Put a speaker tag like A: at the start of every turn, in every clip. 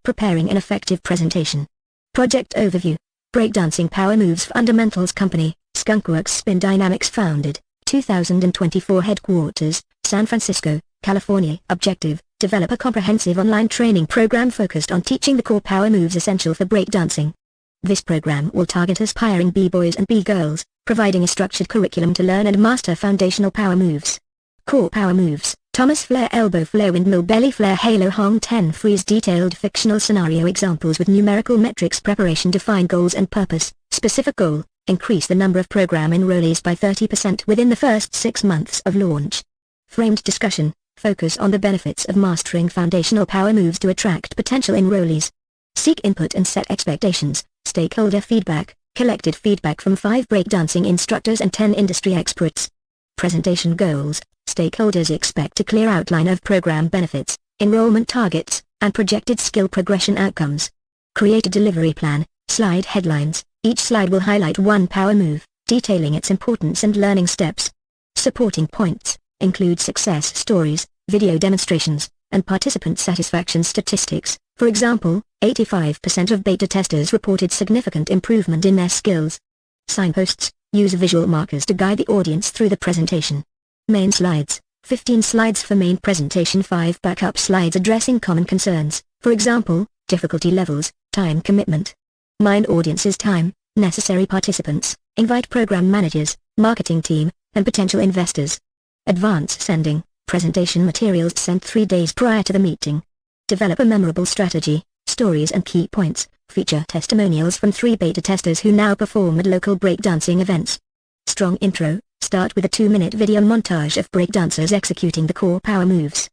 A: Preparing an effective presentation. Project overview. Breakdancing Power Moves Fundamentals Company, Skunkworks Spin Dynamics founded, 2024 Headquarters, San Francisco, California. Objective, develop a comprehensive online training program focused on teaching the core power moves essential for breakdancing. This program will target aspiring b-boys and b-girls, providing a structured curriculum to learn and master foundational power moves. Core power moves: Thomas Flare elbow flare windmill belly flare halo hong 10 freeze. Detailed fictional scenario examples with numerical metrics. Preparation. Define goals and purpose. Specific goal: increase the number of program enrollees by 30% within the first 6 months of launch. Framed discussion: focus on the benefits of mastering foundational power moves to attract potential enrollees. Seek input and set expectations. Stakeholder feedback: collected feedback from 5 breakdancing instructors and 10 industry experts. Presentation goals: stakeholders expect a clear outline of program benefits, enrollment targets, and projected skill progression outcomes. Create a delivery plan. Slide headlines: each slide will highlight one power move, detailing its importance and learning steps. Supporting points include success stories, video demonstrations, and participant satisfaction statistics. For example, 85% of beta testers reported significant improvement in their skills. Signposts: use visual markers to guide the audience through the presentation. Main slides: 15 slides for main presentation, 5 backup slides addressing common concerns, for example, difficulty levels, time commitment. Mind audience's time, necessary participants, invite program managers, marketing team, and potential investors. Advance sending: presentation materials sent 3 days prior to the meeting. Develop a memorable strategy, stories and key points. Feature testimonials from 3 beta testers who now perform at local breakdancing events. Strong intro: start with a 2-minute video montage of breakdancers executing the core power moves.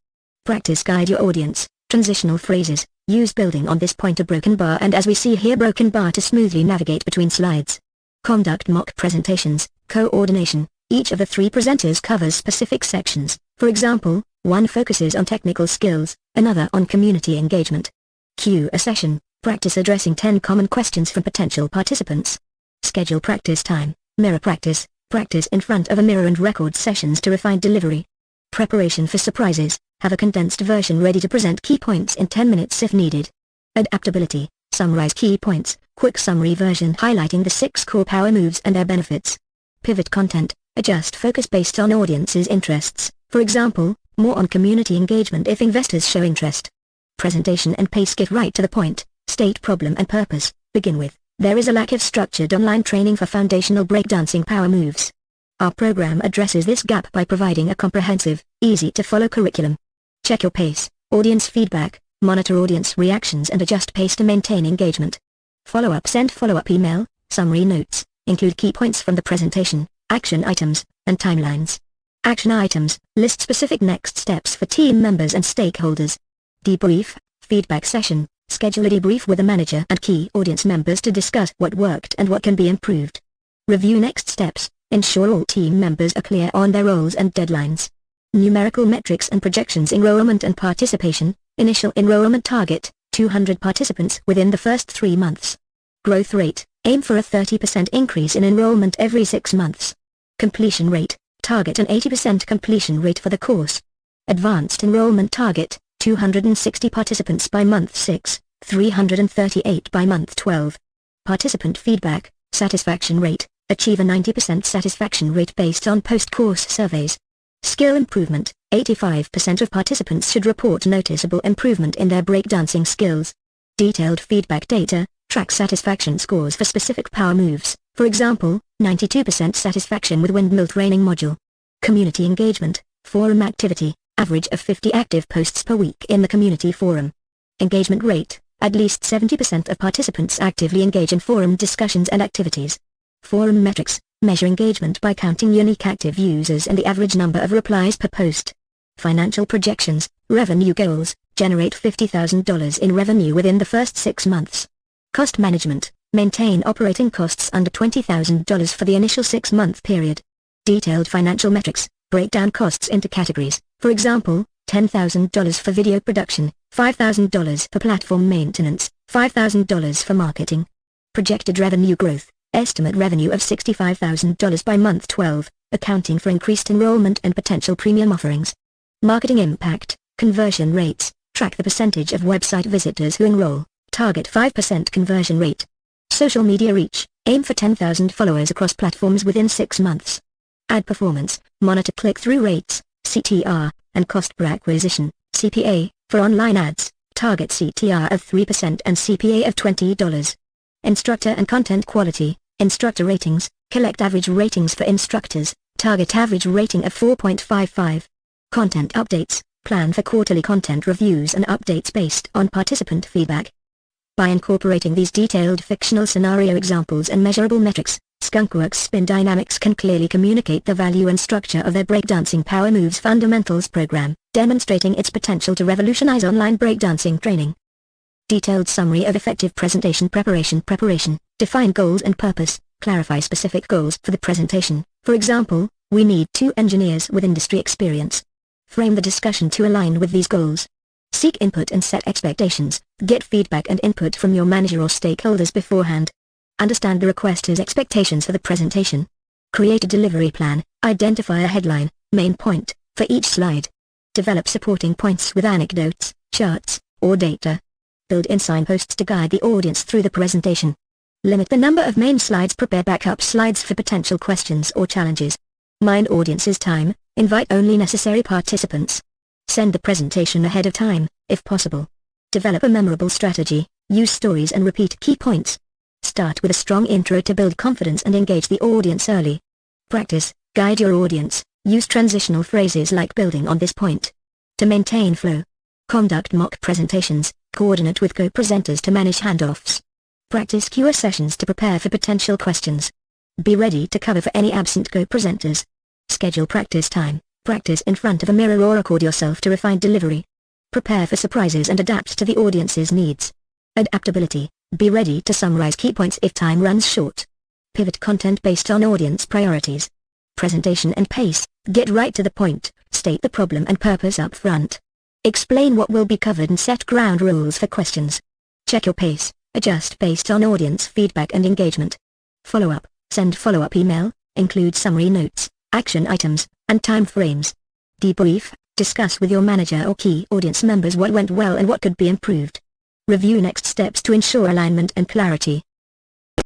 A: Practice: guide your audience. Transitional phrases: use building on this point a broken bar and as we see here broken bar to smoothly navigate between slides. Conduct mock presentations. Coordination: each of the 3 presenters covers specific sections, for example, one focuses on technical skills, another on community engagement. Cue a session: practice addressing 10 common questions from potential participants. Schedule practice time: mirror practice, practice in front of a mirror and record sessions to refine delivery. Preparation for surprises: have a condensed version ready to present key points in 10 minutes if needed. Adaptability: summarize key points, quick summary version highlighting the 6 core power moves and their benefits. Pivot content: adjust focus based on audience's interests, for example, more on community engagement if investors show interest. Presentation and pace: get right to the point, state problem and purpose. Begin with, there is a lack of structured online training for foundational breakdancing power moves. Our program addresses this gap by providing a comprehensive, easy-to-follow curriculum. Check your pace, audience feedback, monitor audience reactions and adjust pace to maintain engagement. Follow-up: send follow-up email, summary notes, include key points from the presentation, action items, and timelines. Action items: list specific next steps for team members and stakeholders. Debrief: feedback session, schedule a debrief with the manager and key audience members to discuss what worked and what can be improved. Review next steps, ensure all team members are clear on their roles and deadlines. Numerical metrics and projections: enrollment and participation. Initial enrollment target, 200 participants within the first 3 months. Growth rate: aim for a 30% increase in enrollment every 6 months. Completion rate: target an 80% completion rate for the course. Advanced enrollment target: 260 participants by month 6, 338 by month 12. Participant feedback: satisfaction rate: achieve a 90% satisfaction rate based on post-course surveys. Skill improvement: 85% of participants should report noticeable improvement in their breakdancing skills. Detailed feedback data: track satisfaction scores for specific power moves, for example, 92% satisfaction with windmill training module. Community engagement: forum activity: average of 50 active posts per week in the community forum. Engagement rate: at least 70% of participants actively engage in forum discussions and activities. Forum metrics: measure engagement by counting unique active users and the average number of replies per post. Financial projections: revenue goals: generate $50,000 in revenue within the first 6 months. Cost management: maintain operating costs under $20,000 for the initial 6-month period. Detailed financial metrics: break down costs into categories, for example, $10,000 for video production, $5,000 for platform maintenance, $5,000 for marketing. Projected revenue growth: estimate revenue of $65,000 by month 12, accounting for increased enrollment and potential premium offerings. Marketing impact: conversion rates: Track the percentage of website visitors who enroll. Target 5% conversion rate. Social media reach. Aim for 10,000 followers across platforms within 6 months. Ad performance. Monitor click-through rates, CTR, and cost per acquisition, CPA, for online ads. Target CTR of 3% and CPA of $20. Instructor and content quality. Instructor ratings. Collect average ratings for instructors. Target average rating of 4.55. Content updates. Plan for quarterly content reviews and updates based on participant feedback. By incorporating these detailed fictional scenario examples and measurable metrics, Skunkworks Spin Dynamics can clearly communicate the value and structure of their Breakdancing Power Moves Fundamentals program, demonstrating its potential to revolutionize online breakdancing training. Detailed summary of effective presentation preparation. Define goals and purpose. Clarify specific goals for the presentation. For example, we need 2 engineers with industry experience. Frame the discussion to align with these goals. Seek input and set expectations. Get feedback and input from your manager or stakeholders beforehand. Understand the requester's expectations for the presentation. Create a delivery plan. Identify a headline, main point, for each slide. Develop supporting points with anecdotes, charts, or data. Build in signposts to guide the audience through the presentation. Limit the number of main slides. Prepare backup slides for potential questions or challenges. Mind audience's time. Invite only necessary participants. Send the presentation ahead of time, if possible. Develop a memorable strategy. Use stories and repeat key points. Start with a strong intro to build confidence and engage the audience early. Practice. Guide your audience. Use transitional phrases like building on this point. To maintain flow. Conduct mock presentations. Coordinate with co-presenters to manage handoffs. Practice Q&A sessions to prepare for potential questions. Be ready to cover for any absent co-presenters. Schedule practice time. Practice in front of a mirror or record yourself to refine delivery. Prepare for surprises and adapt to the audience's needs. Adaptability. Be ready to summarize key points if time runs short. Pivot content based on audience priorities. Presentation and pace. Get right to the point, state the problem and purpose up front. Explain what will be covered and set ground rules for questions. Check your pace. Adjust based on audience feedback and engagement. Follow-up. Send follow-up email. Include summary notes, action items, and time frames. Debrief. Discuss with your manager or key audience members what went well and what could be improved. Review next steps to ensure alignment and clarity.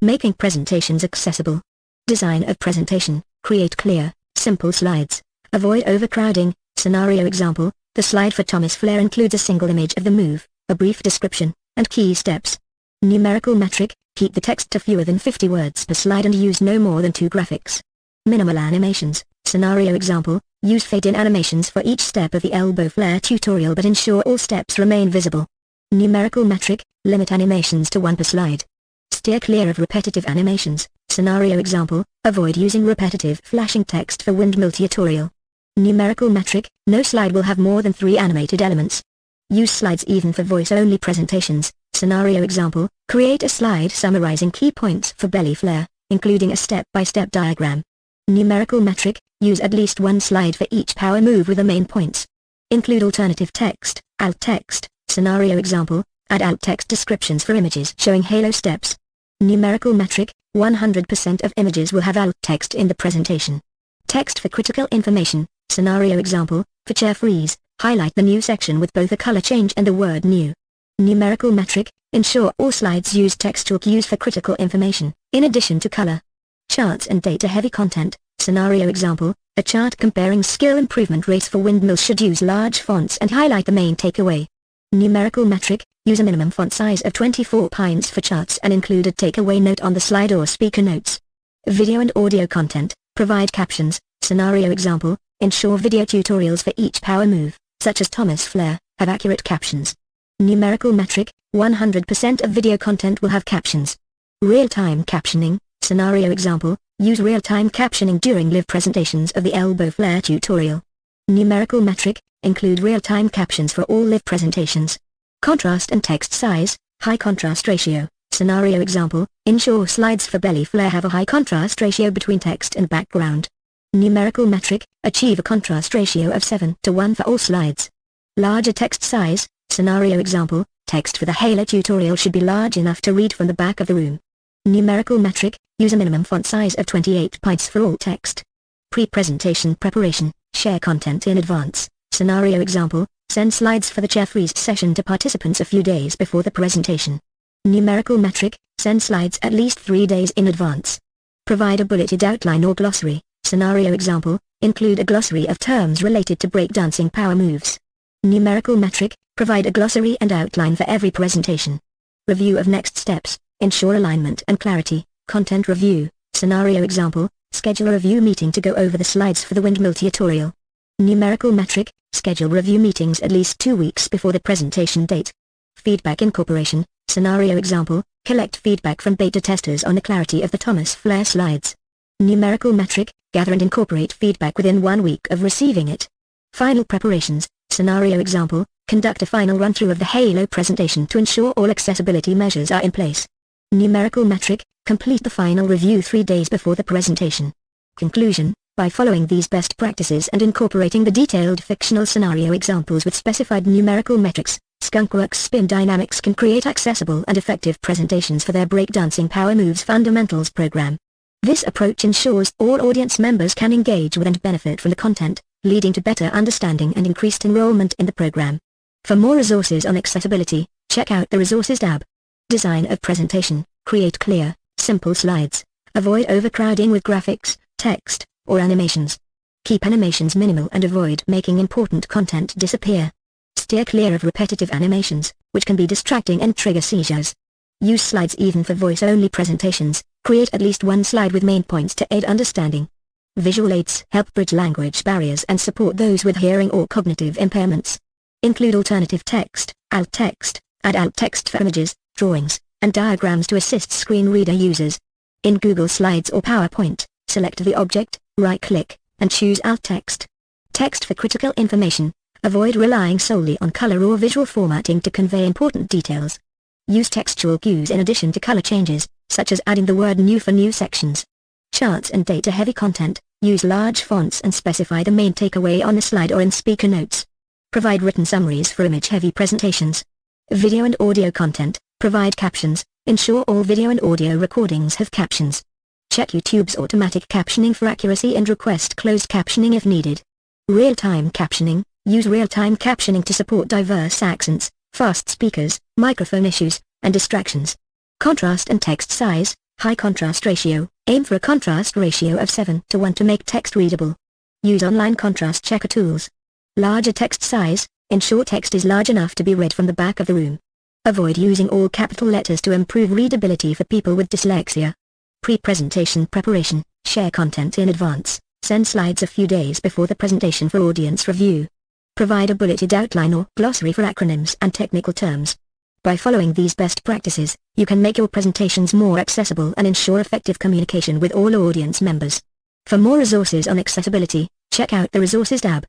A: Making presentations accessible. Design of presentation. Create clear, simple slides. Avoid overcrowding. Scenario example. The slide for Thomas Flair includes a single image of the move, a brief description, and key steps. Numerical metric. Keep the text to fewer than 50 words per slide and use no more than 2 graphics. Minimal animations. Scenario example. Use fade-in animations for each step of the elbow flare tutorial but ensure all steps remain visible. Numerical metric. Limit animations to 1 per slide. Steer clear of repetitive animations. Scenario example. Avoid using repetitive flashing text for windmill tutorial. Numerical metric. No slide will have more than 3 animated elements. Use slides even for voice-only presentations. Scenario example. Create a slide summarizing key points for belly flare, including a step-by-step diagram. Numerical metric. Use at least 1 slide for each power move with the main points. Include alternative text, alt text. Scenario example. Add alt text descriptions for images showing halo steps. Numerical metric. 100% of images will have alt text in the presentation. Text for critical information. Scenario example. For chair freeze, highlight the new section with both a color change and the word new. Numerical metric. Ensure all slides use textual cues for critical information, in addition to color. Charts and data-heavy content. Scenario example. A chart comparing skill improvement rates for windmills should use large fonts and highlight the main takeaway. Numerical metric. Use a minimum font size of 24 pines for charts and include a takeaway note on the slide or speaker notes. Video and audio content. Provide captions. Scenario example. Ensure video tutorials for each power move, such as Thomas Flair, have accurate captions. Numerical metric. 100% of video content will have captions. Real-time captioning. Scenario example. Use real-time captioning during live presentations of the elbow flare tutorial. Numerical metric. Include real-time captions for all live presentations. Contrast and text size. High contrast ratio. Scenario example. Ensure slides for belly flare have a high contrast ratio between text and background. Numerical metric. Achieve a contrast ratio of 7:1 for all slides. Larger text size. Scenario example. Text for the Halo tutorial should be large enough to read from the back of the room. Numerical metric. Use a minimum font size of 28 pints for all text. Pre-presentation preparation. Share content in advance. Scenario example. Send slides for the chair freeze session to participants a few days before the presentation. Numerical metric, send slides at least 3 days in advance. Provide a bulleted outline or glossary. Scenario example, include a glossary of terms related to breakdancing power moves. Numerical metric, provide a glossary and outline for every presentation. Review of next steps, ensure alignment and clarity. Content review, scenario example, schedule a review meeting to go over the slides for the windmill tutorial. Numerical metric, schedule review meetings at least 2 weeks before the presentation date. Feedback incorporation, scenario example, collect feedback from beta testers on the clarity of the Thomas Flare slides. Numerical metric, gather and incorporate feedback within 1 week of receiving it. Final preparations, scenario example, conduct a final run-through of the Halo presentation to ensure all accessibility measures are in place. Numerical metric, complete the final review 3 days before the presentation. Conclusion, by following these best practices and incorporating the detailed fictional scenario examples with specified numerical metrics, Skunkworks Spin Dynamics can create accessible and effective presentations for their Breakdancing Power Moves Fundamentals program. This approach ensures all audience members can engage with and benefit from the content, leading to better understanding and increased enrollment in the program. For more resources on accessibility, check out the Resources tab. Design of presentation, create clear, simple slides. Avoid overcrowding with graphics, text, or animations. Keep animations minimal and avoid making important content disappear. Steer clear of repetitive animations, which can be distracting and trigger seizures. Use slides even for voice-only presentations. Create at least one slide with main points to aid understanding. Visual aids help bridge language barriers and support those with hearing or cognitive impairments. Include alternative text, alt text, add alt text for images, drawings, and diagrams to assist screen reader users. In Google Slides or PowerPoint, select the object, right-click, and choose alt text. Text for critical information. Avoid relying solely on color or visual formatting to convey important details. Use textual cues in addition to color changes, such as adding the word new for new sections. Charts and data-heavy content, use large fonts and specify the main takeaway on the slide or in speaker notes. Provide written summaries for image-heavy presentations. Video and audio content, provide captions, ensure all video and audio recordings have captions. Check YouTube's automatic captioning for accuracy and request closed captioning if needed. Real-time captioning, use real-time captioning to support diverse accents, fast speakers, microphone issues, and distractions. Contrast and text size, high contrast ratio, aim for a contrast ratio of 7:1 to make text readable. Use online contrast checker tools. Larger text size, ensure text is large enough to be read from the back of the room. Avoid using all capital letters to improve readability for people with dyslexia. Pre-presentation preparation, share content in advance, send slides a few days before the presentation for audience review. Provide a bulleted outline or glossary for acronyms and technical terms. By following these best practices, you can make your presentations more accessible and ensure effective communication with all audience members. For more resources on accessibility, check out the Resources tab.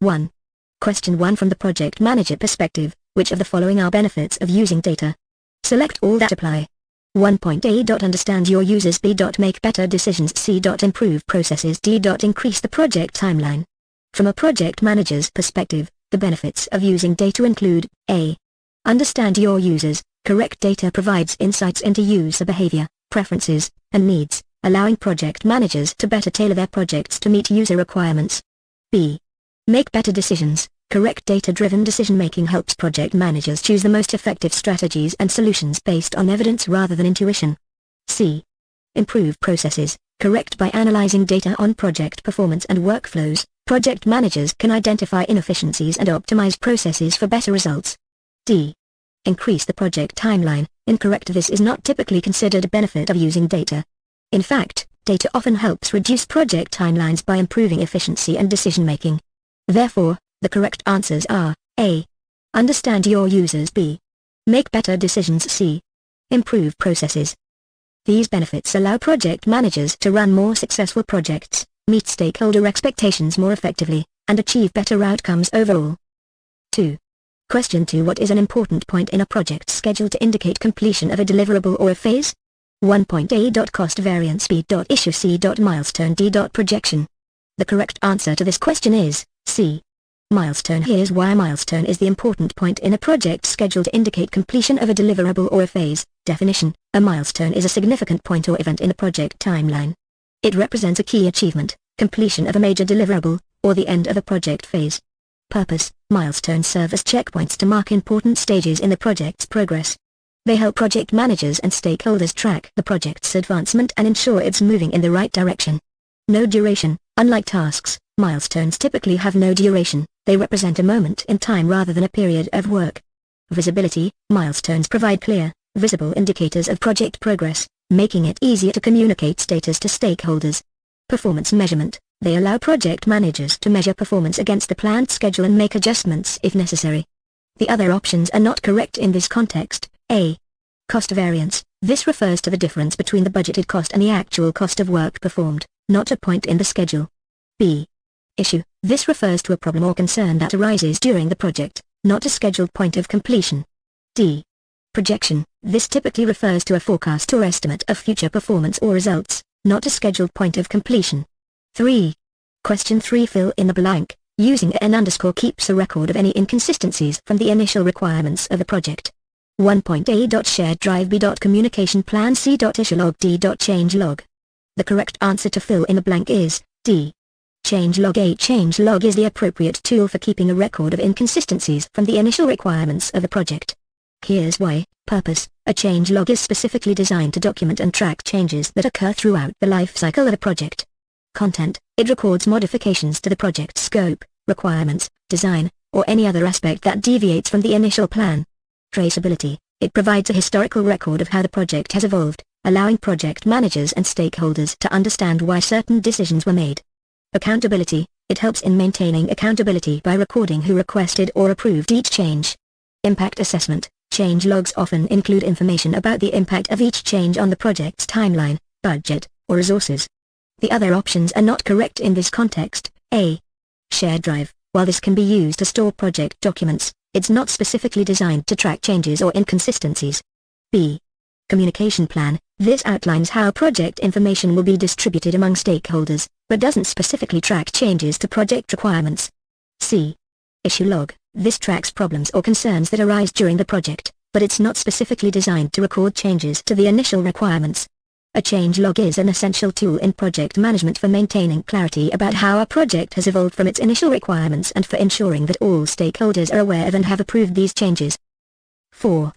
A: 1. Question 1 from the project manager perspective, which of the following are benefits of using data? Select all that apply. 1.A. Understand your users. B. Make better decisions. C. Improve processes. D. Increase the project timeline. From a project manager's perspective, the benefits of using data include: A. Understand your users. Correct data provides insights into user behavior, preferences, and needs, allowing project managers to better tailor their projects to meet user requirements. B. Make better decisions. Correct data-driven decision-making helps project managers choose the most effective strategies and solutions based on evidence rather than intuition. C. Improve processes. Correct by analyzing data on project performance and workflows, project managers can identify inefficiencies and optimize processes for better results. D. Increase the project timeline. Incorrect. This is not typically considered a benefit of using data. In fact, data often helps reduce project timelines by improving efficiency and decision-making. Therefore, the correct answers are: A. Understand your users. B. Make better decisions. C. Improve processes. These benefits allow project managers to run more successful projects, meet stakeholder expectations more effectively, and achieve better outcomes overall. 2. Question 2. What is an important point in a project schedule to indicate completion of a deliverable or a phase? 1.A. Cost variance. B. Issue. C. Milestone. D. Projection. The correct answer to this question is C. Milestone. Here's why. A milestone is the important point in a project schedule to indicate completion of a deliverable or a phase. Definition: a milestone is a significant point or event in a project timeline. It represents a key achievement, completion of a major deliverable, or the end of a project phase. Purpose: milestones serve as checkpoints to mark important stages in the project's progress. They help project managers and stakeholders track the project's advancement and ensure it's moving in the right direction. No duration: unlike tasks, milestones typically have no duration, they represent a moment in time rather than a period of work. Visibility: milestones provide clear, visible indicators of project progress, making it easier to communicate status to stakeholders. Performance measurement: they allow project managers to measure performance against the planned schedule and make adjustments if necessary. The other options are not correct in this context. A. Cost variance: this refers to the difference between the budgeted cost and the actual cost of work performed, not a point in the schedule. B. Issue: this refers to a problem or concern that arises during the project, not a scheduled point of completion. D. Projection: this typically refers to a forecast or estimate of future performance or results, not a scheduled point of completion. 3. Question 3. Fill in the blank. Using an _ keeps a record of any inconsistencies from the initial requirements of the project. 1.A. Shared drive. B. Communication plan. C. Issue log. D. Change log. The correct answer to fill in the blank is D. Change log. A change log is the appropriate tool for keeping a record of inconsistencies from the initial requirements of a project. Here's why. Purpose: a change log is specifically designed to document and track changes that occur throughout the life cycle of a project. Content: it records modifications to the project's scope, requirements, design, or any other aspect that deviates from the initial plan. Traceability: it provides a historical record of how the project has evolved, allowing project managers and stakeholders to understand why certain decisions were made. Accountability: it helps in maintaining accountability by recording who requested or approved each change. Impact assessment: change logs often include information about the impact of each change on the project's timeline, budget, or resources. The other options are not correct in this context. A. Shared drive: while this can be used to store project documents, it's not specifically designed to track changes or inconsistencies. B. Communication plan: this outlines how project information will be distributed among stakeholders, but doesn't specifically track changes to project requirements. C. Issue log: this tracks problems or concerns that arise during the project, but it's not specifically designed to record changes to the initial requirements. A change log is an essential tool in project management for maintaining clarity about how a project has evolved from its initial requirements and for ensuring that all stakeholders are aware of and have approved these changes. 4.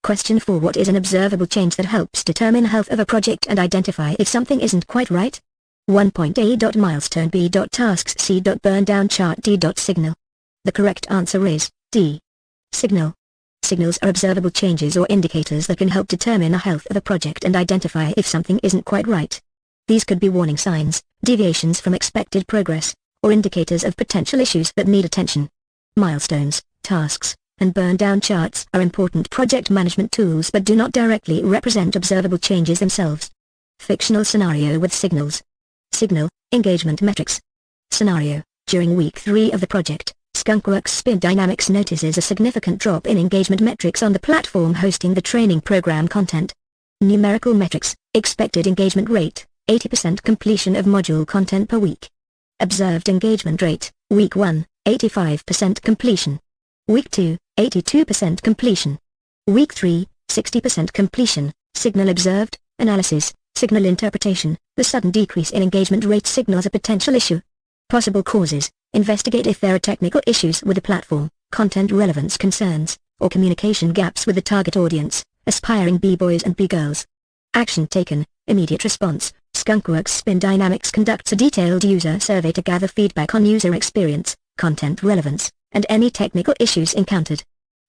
A: Question 4. What is an observable change that helps determine health of a project and identify if something isn't quite right? 1.A. Milestone. B. Tasks. C. Burn down chart. D. Signal. The correct answer is D. Signal. Signals are observable changes or indicators that can help determine the health of a project and identify if something isn't quite right. These could be warning signs, deviations from expected progress, or indicators of potential issues that need attention. Milestones, tasks, and burn-down charts are important project management tools but do not directly represent observable changes themselves. Fictional scenario with signals. Signal: engagement metrics. Scenario: during week 3 of the project, Skunkworks Spin Dynamics notices a significant drop in engagement metrics on the platform hosting the training program content. Numerical metrics: expected engagement rate, 80% completion of module content per week. Observed engagement rate: week 1, 85% completion. Week 2, 82% completion. Week 3, 60% completion. Signal observed: analysis, signal interpretation. The sudden decrease in engagement rate signals a potential issue. Possible causes: investigate if there are technical issues with the platform, content relevance concerns, or communication gaps with the target audience, aspiring B-boys and B-girls. Action taken: immediate response. Skunkworks Spin Dynamics conducts a detailed user survey to gather feedback on user experience, content relevance, and any technical issues encountered.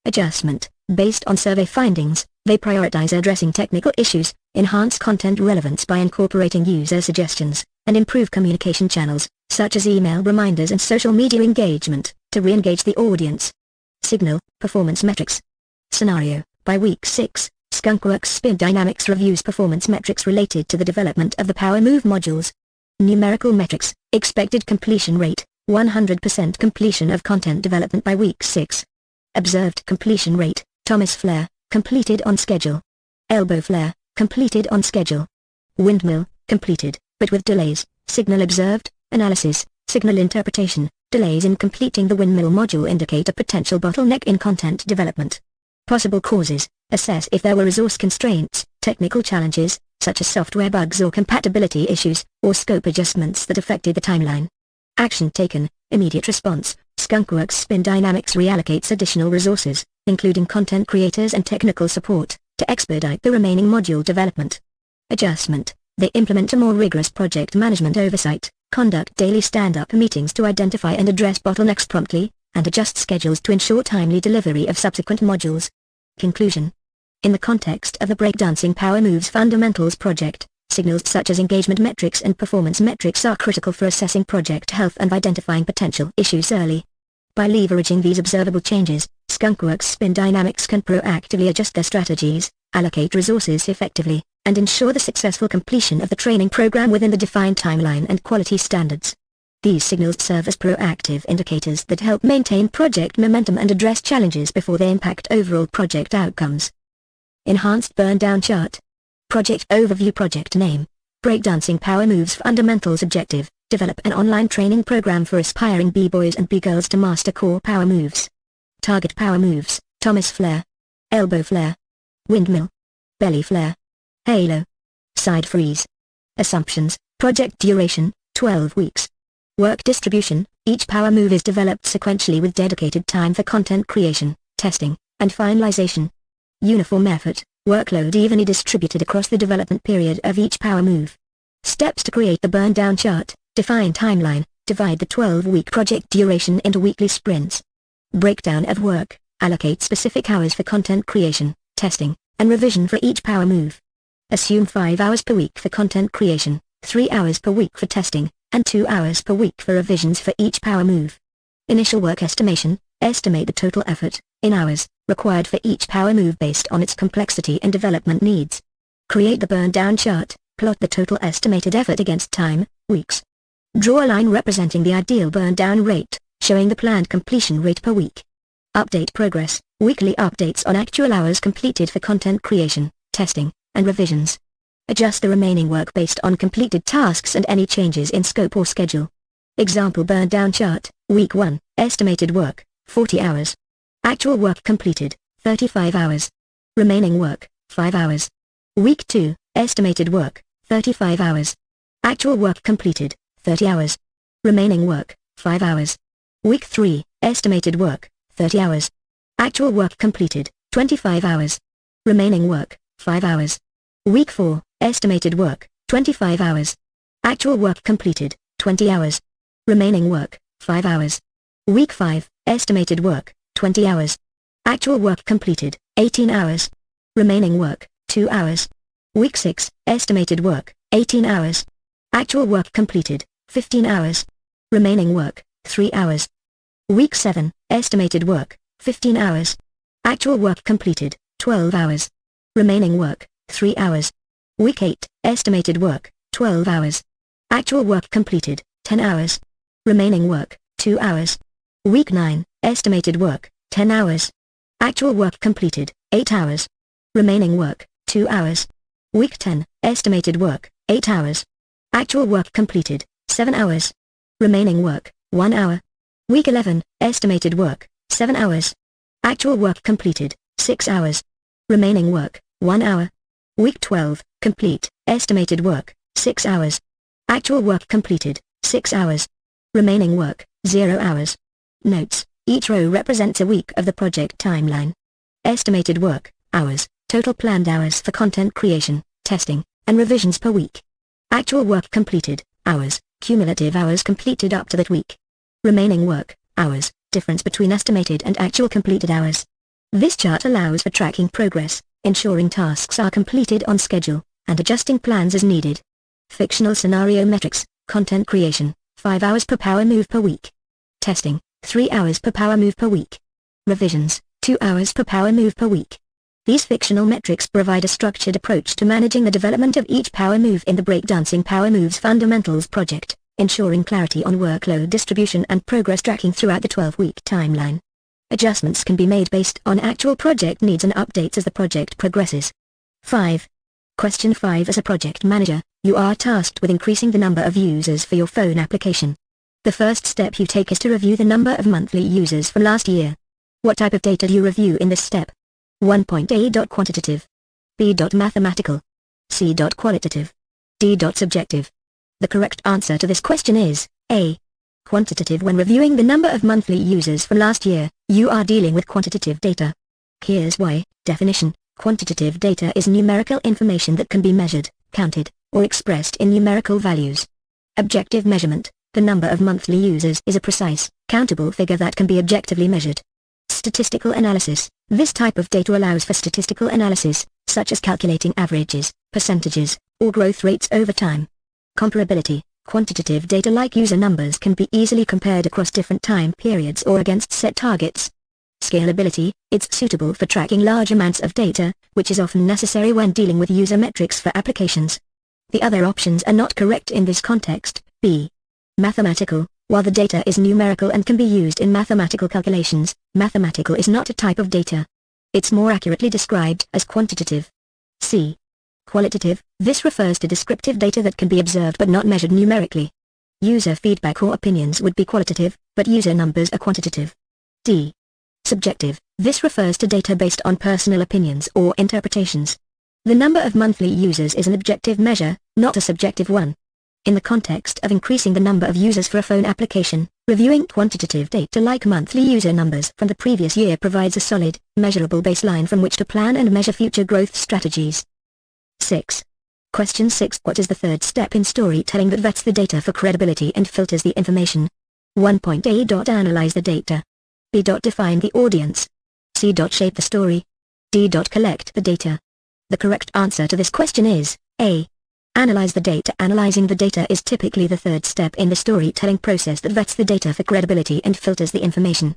A: Adjustment: based on survey findings, they prioritize addressing technical issues, enhance content relevance by incorporating user suggestions, and improve communication channels, such as email reminders and social media engagement, to re-engage the audience. Signal: performance metrics. Scenario: by week 6, Skunkworks Spin Dynamics reviews performance metrics related to the development of the Power Move modules. Numerical metrics: expected completion rate, 100% completion of content development by week 6. Observed completion rate: Thomas Flare, completed on schedule. Elbow Flare, completed on schedule. Windmill, completed, but with delays. Signal observed: analysis, signal interpretation. Delays in completing the windmill module indicate a potential bottleneck in content development. Possible causes: assess if there were resource constraints, technical challenges, such as software bugs or compatibility issues, or scope adjustments that affected the timeline. Action taken: immediate response. Skunkworks Spin Dynamics reallocates additional resources, including content creators and technical support, to expedite the remaining module development. Adjustment: they implement a more rigorous project management oversight, conduct daily stand-up meetings to identify and address bottlenecks promptly, and adjust schedules to ensure timely delivery of subsequent modules. Conclusion: in the context of the Breakdancing Power Moves Fundamentals project, signals such as engagement metrics and performance metrics are critical for assessing project health and identifying potential issues early. By leveraging these observable changes, Skunkworks Spin Dynamics can proactively adjust their strategies, allocate resources effectively, and ensure the successful completion of the training program within the defined timeline and quality standards. These signals serve as proactive indicators that help maintain project momentum and address challenges before they impact overall project outcomes. Enhanced Burn-Down Chart. Project Overview. Project Name: Breakdancing Power Moves Fundamentals. Objective: develop an online training program for aspiring b-boys and b-girls to master core power moves. Target power moves: Thomas Flare, Elbow Flare, Windmill, Belly Flare, Halo, Side Freeze. Assumptions: project duration, 12 weeks. Work distribution: each power move is developed sequentially with dedicated time for content creation, testing, and finalization. Uniform effort: workload evenly distributed across the development period of each power move. Steps to create the burn-down chart: define timeline, divide the 12-week project duration into weekly sprints. Breakdown of work: allocate specific hours for content creation, testing, and revision for each power move. Assume 5 hours per week for content creation, 3 hours per week for testing, and 2 hours per week for revisions for each power move. Initial work estimation: estimate the total effort, in hours, required for each power move based on its complexity and development needs. Create the burn-down chart, plot the total estimated effort against time, weeks. Draw a line representing the ideal burn-down rate, showing the planned completion rate per week. Update progress: weekly updates on actual hours completed for content creation, testing, and revisions. Adjust the remaining work based on completed tasks and any changes in scope or schedule. Example burn-down chart: Week 1, estimated work, 40 hours. Actual work completed, 35 hours. Remaining work, 5 hours. Week 2, estimated work, 35 hours. Actual work completed, 30 hours. Remaining work, 5 hours. Week 3, estimated work, 30 hours. Actual work completed, 25 hours. Remaining work, 5 hours. Week 4, estimated work, 25 hours. Actual work completed, 20 hours. Remaining work, 5 hours. Week 5, estimated work, 20 hours. Actual work completed, 18 hours. Remaining work, 2 hours. Week 6, estimated work, 18 hours. Actual work completed, 15 hours. Remaining work, 3 hours. Week 7, estimated work, 15 hours. Actual work completed, 12 hours. Remaining work, 3 hours. Week 8, estimated work, 12 hours. Actual work completed, 10 hours. Remaining work, 2 hours. Week 9, estimated work, 10 hours. Actual work completed, 8 hours. Remaining work, 2 hours. Week 10, estimated work, 8 hours. Actual work completed, 7 hours. Remaining work, 1 hour. Week 11, estimated work, 7 hours. Actual work completed, 6 hours. Remaining work, 1 hour. Week 12, complete, estimated work, 6 hours. Actual work completed, 6 hours. Remaining work, 0 hours. Notes: each row represents a week of the project timeline. Estimated work, hours, total planned hours for content creation, testing, and revisions per week. Actual work completed, hours, cumulative hours completed up to that week. Remaining work, hours, difference between estimated and actual completed hours. This chart allows for tracking progress, ensuring tasks are completed on schedule, and adjusting plans as needed. Fictional scenario metrics: content creation, 5 hours per power move per week. Testing, 3 hours per power move per week. Revisions, 2 hours per power move per week. These fictional metrics provide a structured approach to managing the development of each power move in the Breakdancing Power Moves Fundamentals project, ensuring clarity on workload distribution and progress tracking throughout the 12-week timeline. Adjustments can be made based on actual project needs and updates as the project progresses. 5. Question 5. As a project manager, you are tasked with increasing the number of users for your phone application. The first step you take is to review the number of monthly users from last year. What type of data do you review in this step? 1.A. Quantitative, B. Mathematical, C. Qualitative, D. Subjective. The correct answer to this question is A. Quantitative. When reviewing the number of monthly users from last year, you are dealing with quantitative data. Here's why. Definition. Quantitative data is numerical information that can be measured, counted, or expressed in numerical values. Objective measurement. The number of monthly users is a precise, countable figure that can be objectively measured. Statistical analysis. This type of data allows for statistical analysis, such as calculating averages, percentages, or growth rates over time. Comparability. Quantitative data like user numbers can be easily compared across different time periods or against set targets. Scalability. It's suitable for tracking large amounts of data, which is often necessary when dealing with user metrics for applications. The other options are not correct in this context. B. Mathematical. While the data is numerical and can be used in mathematical calculations, mathematical is not a type of data. It's more accurately described as quantitative. C. Qualitative. This refers to descriptive data that can be observed but not measured numerically. User feedback or opinions would be qualitative, but user numbers are quantitative. D. Subjective. This refers to data based on personal opinions or interpretations. The number of monthly users is an objective measure, not a subjective one. In the context of increasing the number of users for a phone application, reviewing quantitative data like monthly user numbers from the previous year provides a solid, measurable baseline from which to plan and measure future growth strategies. 6. Question 6. What is the third step in storytelling that vets the data for credibility and filters the information? 1.A. Analyze the data. B. Define the audience. C. Shape the story. D. Collect the data. The correct answer to this question is A. Analyze the data. Analyzing the data is typically the third step in the storytelling process that vets the data for credibility and filters the information.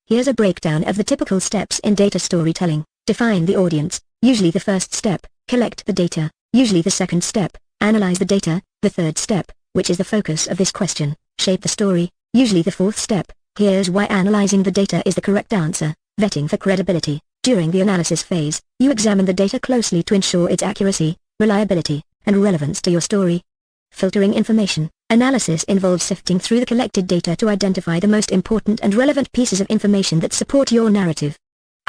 A: Here's a breakdown of the typical steps in data storytelling. Define the audience, usually the first step. Collect the data, usually the second step. Analyze the data, the third step, which is the focus of this question. Shape the story, usually the fourth step. Here's why analyzing the data is the correct answer. Vetting for credibility. During the analysis phase, you examine the data closely to ensure its accuracy, reliability, and relevance to your story. Filtering information. Analysis involves sifting through the collected data to identify the most important and relevant pieces of information that support your narrative.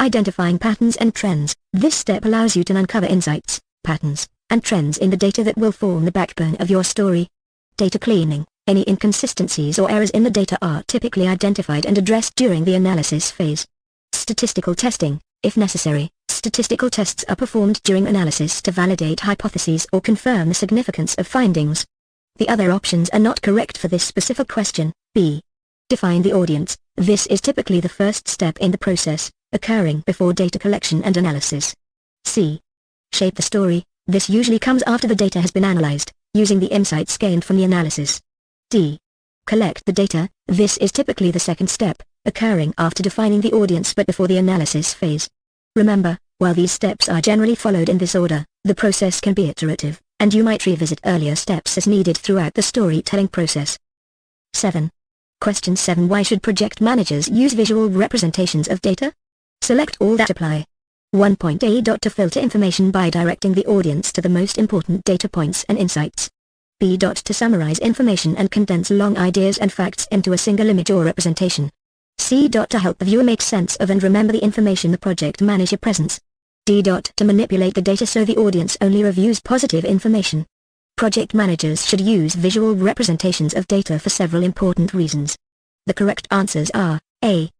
A: Identifying patterns and trends. This step allows you to uncover insights, patterns, and trends in the data that will form the backbone of your story. Data cleaning. Any inconsistencies or errors in the data are typically identified and addressed during the analysis phase. Statistical testing. If necessary, statistical tests are performed during analysis to validate hypotheses or confirm the significance of findings. The other options are not correct for this specific question. B. Define the audience. This is typically the first step in the process, occurring before data collection and analysis. C. Shape the story. This usually comes after the data has been analyzed, using the insights gained from the analysis. D. Collect the data. This is typically the second step, occurring after defining the audience but before the analysis phase. Remember, while these steps are generally followed in this order, the process can be iterative, and you might revisit earlier steps as needed throughout the storytelling process. 7. Question 7. Why should project managers use visual representations of data? Select all that apply. 1.A. To filter information by directing the audience to the most important data points and insights. B. To summarize information and condense long ideas and facts into a single image or representation. C. To help the viewer make sense of and remember the information the project manager presents. D. To manipulate the data so the audience only reviews positive information. Project managers should use visual representations of data for several important reasons. The correct answers are A.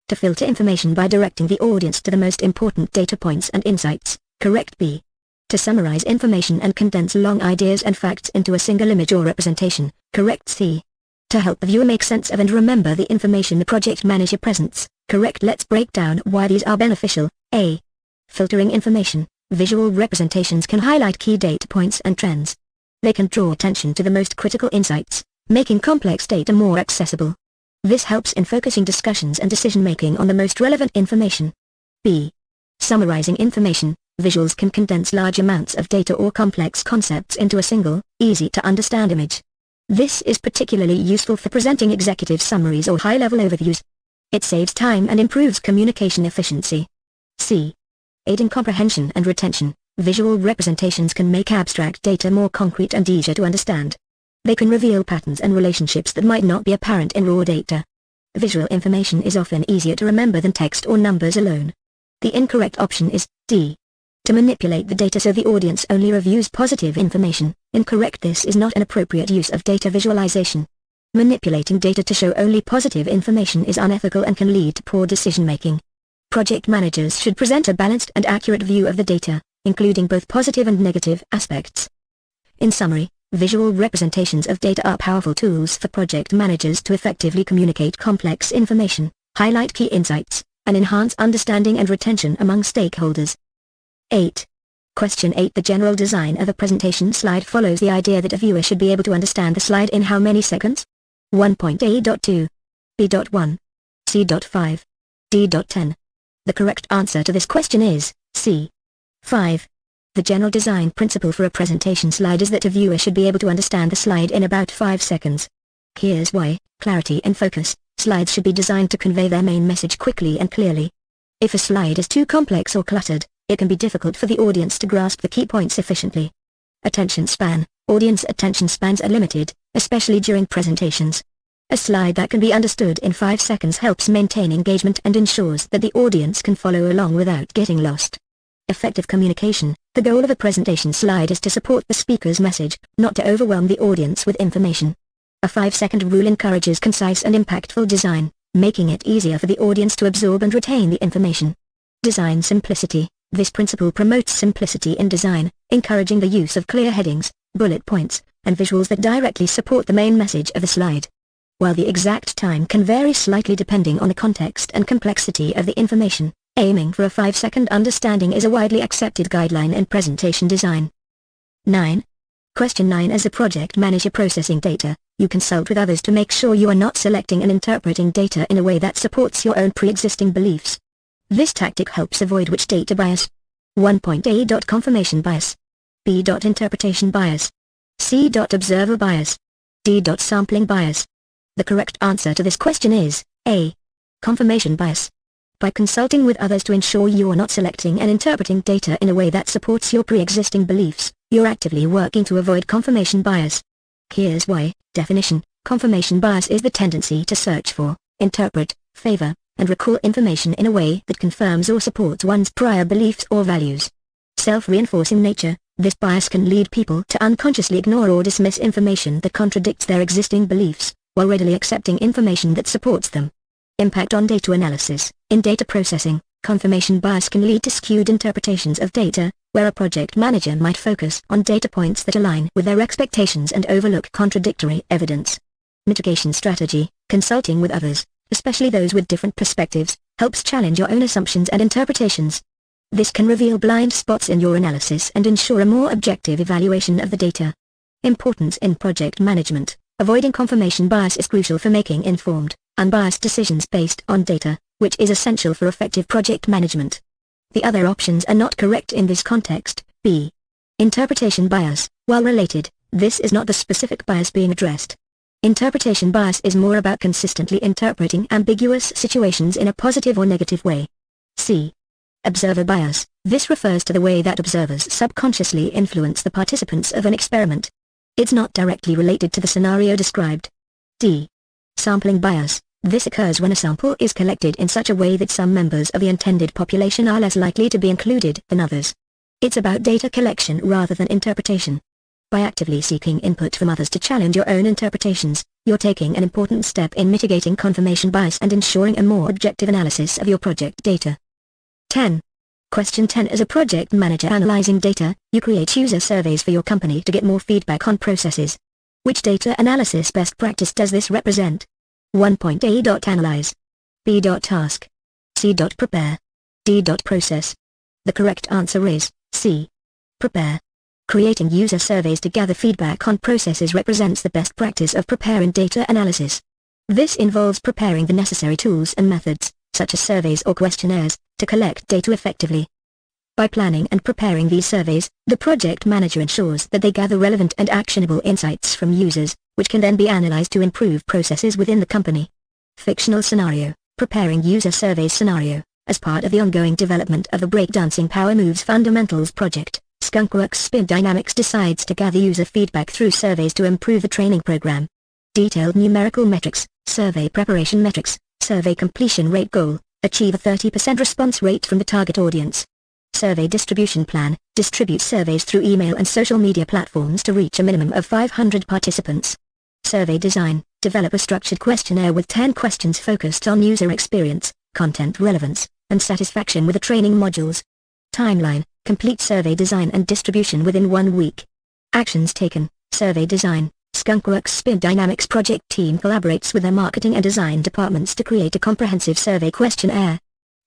A: To filter information by directing the audience to the most important data points and insights. Correct. B. To summarize information and condense long ideas and facts into a single image or representation. Correct. C. To help the viewer make sense of and remember the information the project manager presents. Correct. Let's break down why these are beneficial. A. Filtering information. Visual representations can highlight key data points and trends. They can draw attention to the most critical insights, making complex data more accessible. This helps in focusing discussions and decision-making on the most relevant information. B. Summarizing information. Visuals can condense large amounts of data or complex concepts into a single, easy-to-understand image. This is particularly useful for presenting executive summaries or high-level overviews. It saves time and improves communication efficiency. C. Aiding comprehension and retention. Visual representations can make abstract data more concrete and easier to understand. They can reveal patterns and relationships that might not be apparent in raw data. Visual information is often easier to remember than text or numbers alone. The incorrect option is D. To manipulate the data so the audience only reviews positive information. Incorrect. This is not an appropriate use of data visualization. Manipulating data to show only positive information is unethical and can lead to poor decision-making. Project managers should present a balanced and accurate view of the data, including both positive and negative aspects. In summary, visual representations of data are powerful tools for project managers to effectively communicate complex information, highlight key insights, and enhance understanding and retention among stakeholders. 8. Question 8. The general design of a presentation slide follows the idea that a viewer should be able to understand the slide in how many seconds? 1.A.2, B.1, C.5, D.10. The correct answer to this question is C. 5. The general design principle for a presentation slide is that a viewer should be able to understand the slide in about 5 seconds. Here's why: clarity and focus. Slides should be designed to convey their main message quickly and clearly. If a slide is too complex or cluttered, it can be difficult for the audience to grasp the key points efficiently. Attention span. Audience attention spans are limited, especially during presentations. A slide that can be understood in 5 seconds helps maintain engagement and ensures that the audience can follow along without getting lost. Effective communication. The goal of a presentation slide is to support the speaker's message, not to overwhelm the audience with information. A 5-second rule encourages concise and impactful design, making it easier for the audience to absorb and retain the information. Design simplicity. This principle promotes simplicity in design, encouraging the use of clear headings, bullet points, and visuals that directly support the main message of the slide. While the exact time can vary slightly depending on the context and complexity of the information, aiming for a 5-second understanding is a widely accepted guideline in presentation design. 9. Question 9. As a project manager processing data, you consult with others to make sure you are not selecting and interpreting data in a way that supports your own pre-existing beliefs. This tactic helps avoid which data bias? 1.A. Confirmation bias, B. Interpretation bias, C. Observer bias, D. Sampling bias. The correct answer to this question is A. Confirmation bias. By consulting with others to ensure you are not selecting and interpreting data in a way that supports your pre-existing beliefs, you're actively working to avoid confirmation bias. Here's why. Definition. Confirmation bias is the tendency to search for, interpret, favor, and recall information in a way that confirms or supports one's prior beliefs or values. Self-reinforcing nature. This bias can lead people to unconsciously ignore or dismiss information that contradicts their existing beliefs, while readily accepting information that supports them. Impact on data analysis. In data processing, confirmation bias can lead to skewed interpretations of data, where a project manager might focus on data points that align with their expectations and overlook contradictory evidence. Mitigation strategy. Consulting with others, especially those with different perspectives, helps challenge your own assumptions and interpretations. This can reveal blind spots in your analysis and ensure a more objective evaluation of the data. Importance in project management. Avoiding confirmation bias is crucial for making informed, unbiased decisions based on data, which is essential for effective project management. The other options are not correct in this context. B. Interpretation bias. While related, this is not the specific bias being addressed. Interpretation bias is more about consistently interpreting ambiguous situations in a positive or negative way. C. Observer bias. This refers to the way that observers subconsciously influence the participants of an experiment. It's not directly related to the scenario described. D. Sampling bias. This occurs when a sample is collected in such a way that some members of the intended population are less likely to be included than others. It's about data collection rather than interpretation. By actively seeking input from others to challenge your own interpretations, you're taking an important step in mitigating confirmation bias and ensuring a more objective analysis of your project data. 10. Question 10. As a project manager analyzing data, you create user surveys for your company to get more feedback on processes. Which data analysis best practice does this represent? 1.A. Analyze, B. Task, C. Prepare, D. Process. The correct answer is C. Prepare. Creating user surveys to gather feedback on processes represents the best practice of preparing data analysis. This involves preparing the necessary tools and methods, such as surveys or questionnaires, to collect data effectively. By planning and preparing these surveys, the project manager ensures that they gather relevant and actionable insights from users, which can then be analyzed to improve processes within the company. Fictional scenario. Preparing user surveys scenario. As part of the ongoing development of the Breakdancing Power Moves Fundamentals project, Skunkworks Spin Dynamics decides to gather user feedback through surveys to improve the training program. Detailed numerical metrics. Survey preparation metrics. Survey completion rate goal. Achieve a 30% response rate from the target audience. Survey distribution plan. Distribute surveys through email and social media platforms to reach a minimum of 500 participants. Survey design. Develop a structured questionnaire with 10 questions focused on user experience, content relevance, and satisfaction with the training modules. Timeline: complete survey design and distribution within 1 week. Actions taken: survey design. Skunkworks Spin Dynamics project team collaborates with their marketing and design departments to create a comprehensive survey questionnaire.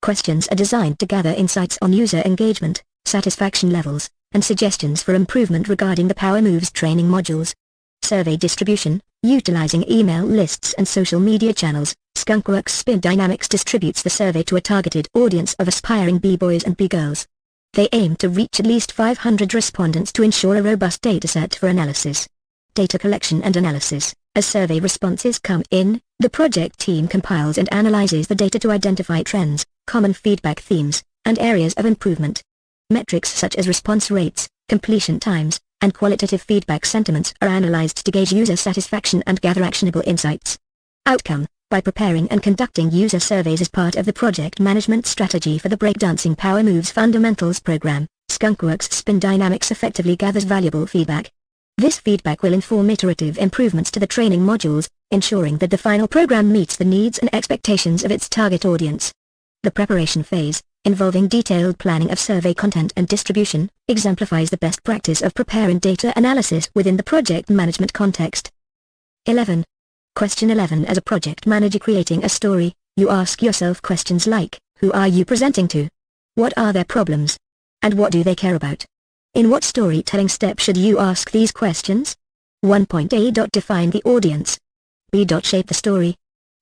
A: Questions are designed to gather insights on user engagement, satisfaction levels, and suggestions for improvement regarding the Power Moves training modules. Survey distribution: utilizing email lists and social media channels, Skunkworks Spin Dynamics distributes the survey to a targeted audience of aspiring B-boys and B-girls. They aim to reach at least 500 respondents to ensure a robust dataset for analysis. Data collection and analysis: as survey responses come in, the project team compiles and analyzes the data to identify trends, common feedback themes, and areas of improvement. Metrics such as response rates, completion times, and qualitative feedback sentiments are analyzed to gauge user satisfaction and gather actionable insights. Outcome: by preparing and conducting user surveys as part of the project management strategy for the Breakdancing Power Moves Fundamentals program, Skunkworks Spin Dynamics effectively gathers valuable feedback. This feedback will inform iterative improvements to the training modules, ensuring that the final program meets the needs and expectations of its target audience. The preparation phase, involving detailed planning of survey content and distribution, exemplifies the best practice of preparing data analysis within the project management context. 11. Question 11. As a project manager creating a story, you ask yourself questions like, who are you presenting to? What are their problems? And what do they care about? In what storytelling step should you ask these questions? 1.A. Define the audience. B. Shape the story.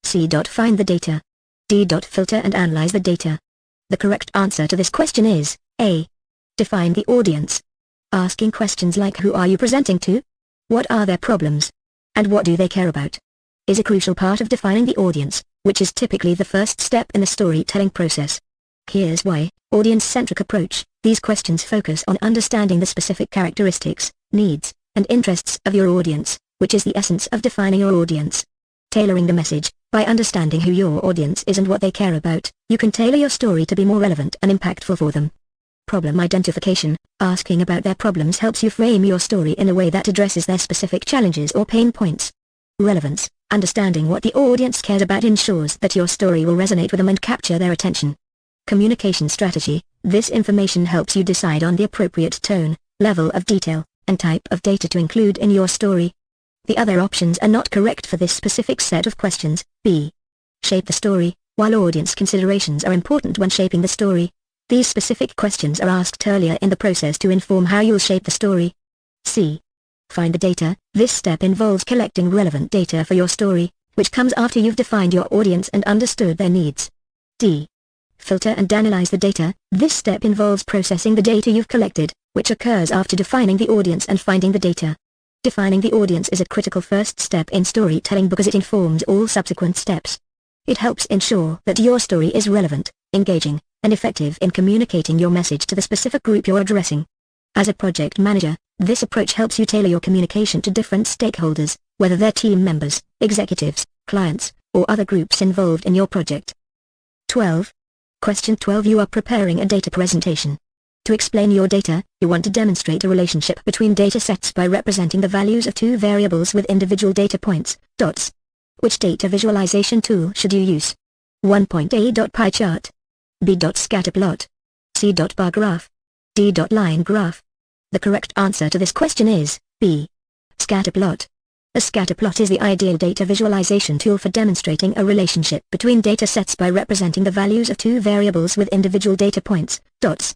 A: C. Find the data. D. Filter and analyze the data. The correct answer to this question is A. Define the audience. Asking questions like who are you presenting to? What are their problems? And what do they care about? Is a crucial part of defining the audience, which is typically the first step in the storytelling process. Here's why: audience-centric approach. These questions focus on understanding the specific characteristics, needs, and interests of your audience, which is the essence of defining your audience. Tailoring the message: by understanding who your audience is and what they care about, you can tailor your story to be more relevant and impactful for them. Problem identification: asking about their problems helps you frame your story in a way that addresses their specific challenges or pain points. Relevance: understanding what the audience cares about ensures that your story will resonate with them and capture their attention. Communication strategy: this information helps you decide on the appropriate tone, level of detail, and type of data to include in your story. The other options are not correct for this specific set of questions. B. Shape the story. While audience considerations are important when shaping the story, these specific questions are asked earlier in the process to inform how you'll shape the story. C. Find the data. This step involves collecting relevant data for your story, which comes after you've defined your audience and understood their needs. D. Filter and analyze the data. This step involves processing the data you've collected, which occurs after defining the audience and finding the data. Defining the audience is a critical first step in storytelling because it informs all subsequent steps. It helps ensure that your story is relevant, engaging, and effective in communicating your message to the specific group you're addressing. As a project manager, this approach helps you tailor your communication to different stakeholders, whether they're team members, executives, clients, or other groups involved in your project. 12. Question 12. You are preparing a data presentation. To explain your data, you want to demonstrate a relationship between data sets by representing the values of two variables with individual data points, dots. Which data visualization tool should you use? 1.A. Pie chart. B. Scatterplot. C. Bar graph. D. Line graph. The correct answer to this question is B. Scatterplot. A scatterplot is the ideal data visualization tool for demonstrating a relationship between data sets by representing the values of two variables with individual data points, dots.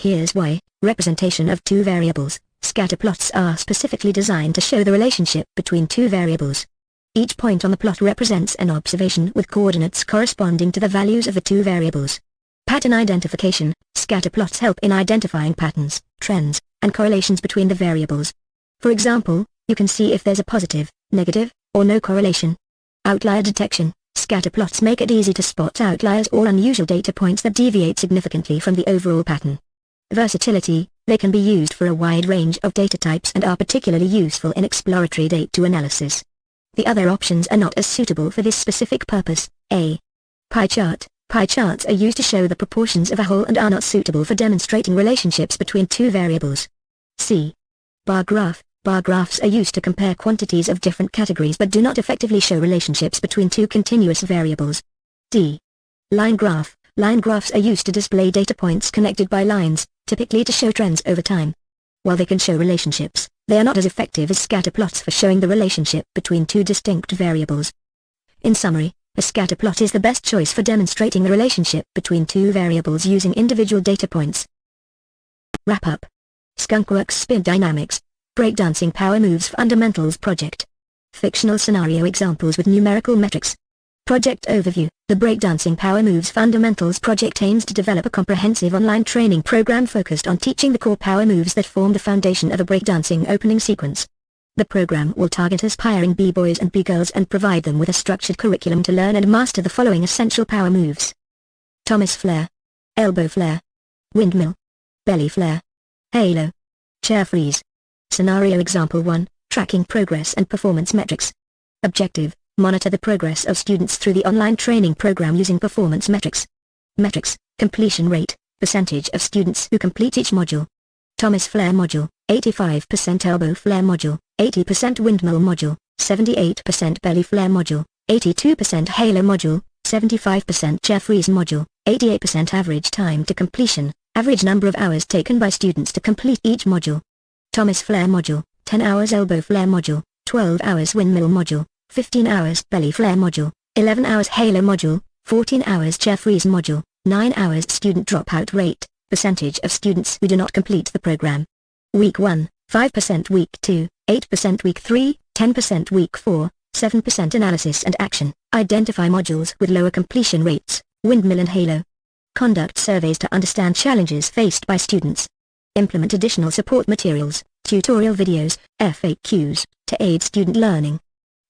A: Here's why: representation of two variables. Scatterplots are specifically designed to show the relationship between two variables. Each point on the plot represents an observation with coordinates corresponding to the values of the two variables. Pattern identification: scatterplots help in identifying patterns, trends, and correlations between the variables. For example, you can see if there's a positive, negative, or no correlation. Outlier detection: scatterplots make it easy to spot outliers or unusual data points that deviate significantly from the overall pattern. Versatility: they can be used for a wide range of data types and are particularly useful in exploratory data analysis. The other options are not as suitable for this specific purpose. A. Pie chart: pie charts are used to show the proportions of a whole and are not suitable for demonstrating relationships between two variables. C. Bar graph: Bar graphs are used to compare quantities of different categories but do not effectively show relationships between two continuous variables. D. Line graph. Line graphs are used to display data points connected by lines, typically to show trends over time. While they can show relationships, they are not as effective as scatter plots for showing the relationship between two distinct variables. In summary, a scatter plot is the best choice for demonstrating the relationship between two variables using individual data points. Wrap-up. Skunkworks Spin Dynamics. Breakdancing Power Moves Fundamentals Project. Fictional scenario examples with numerical metrics. Project Overview. The Breakdancing Power Moves Fundamentals project aims to develop a comprehensive online training program focused on teaching the core power moves that form the foundation of a breakdancing opening sequence. The program will target aspiring b-boys and b-girls and provide them with a structured curriculum to learn and master the following essential power moves: Thomas flare, elbow flare, windmill, belly flare, halo, chair freeze. Scenario Example 1, Tracking Progress and Performance Metrics. Objective, monitor the progress of students through the online training program using performance metrics. Metrics, completion rate, percentage of students who complete each module. Thomas flare module, 85% elbow flare module, 80% windmill module, 78% belly flare module, 82% halo module, 75% chair freeze module, 88% average time to completion, average number of hours taken by students to complete each module. Thomas flare module, 10 hours elbow flare module, 12 hours windmill module, 15 hours belly flare module, 11 hours halo module, 14 hours chair freeze module, 9 hours student dropout rate, percentage of students who do not complete the program. Week 1, 5% Week 2, 8% Week 3, 10% Week 4, 7% Analysis and action. Identify modules with lower completion rates, windmill and halo. Conduct surveys to understand challenges faced by students. Implement additional support materials, tutorial videos, FAQs, to aid student learning.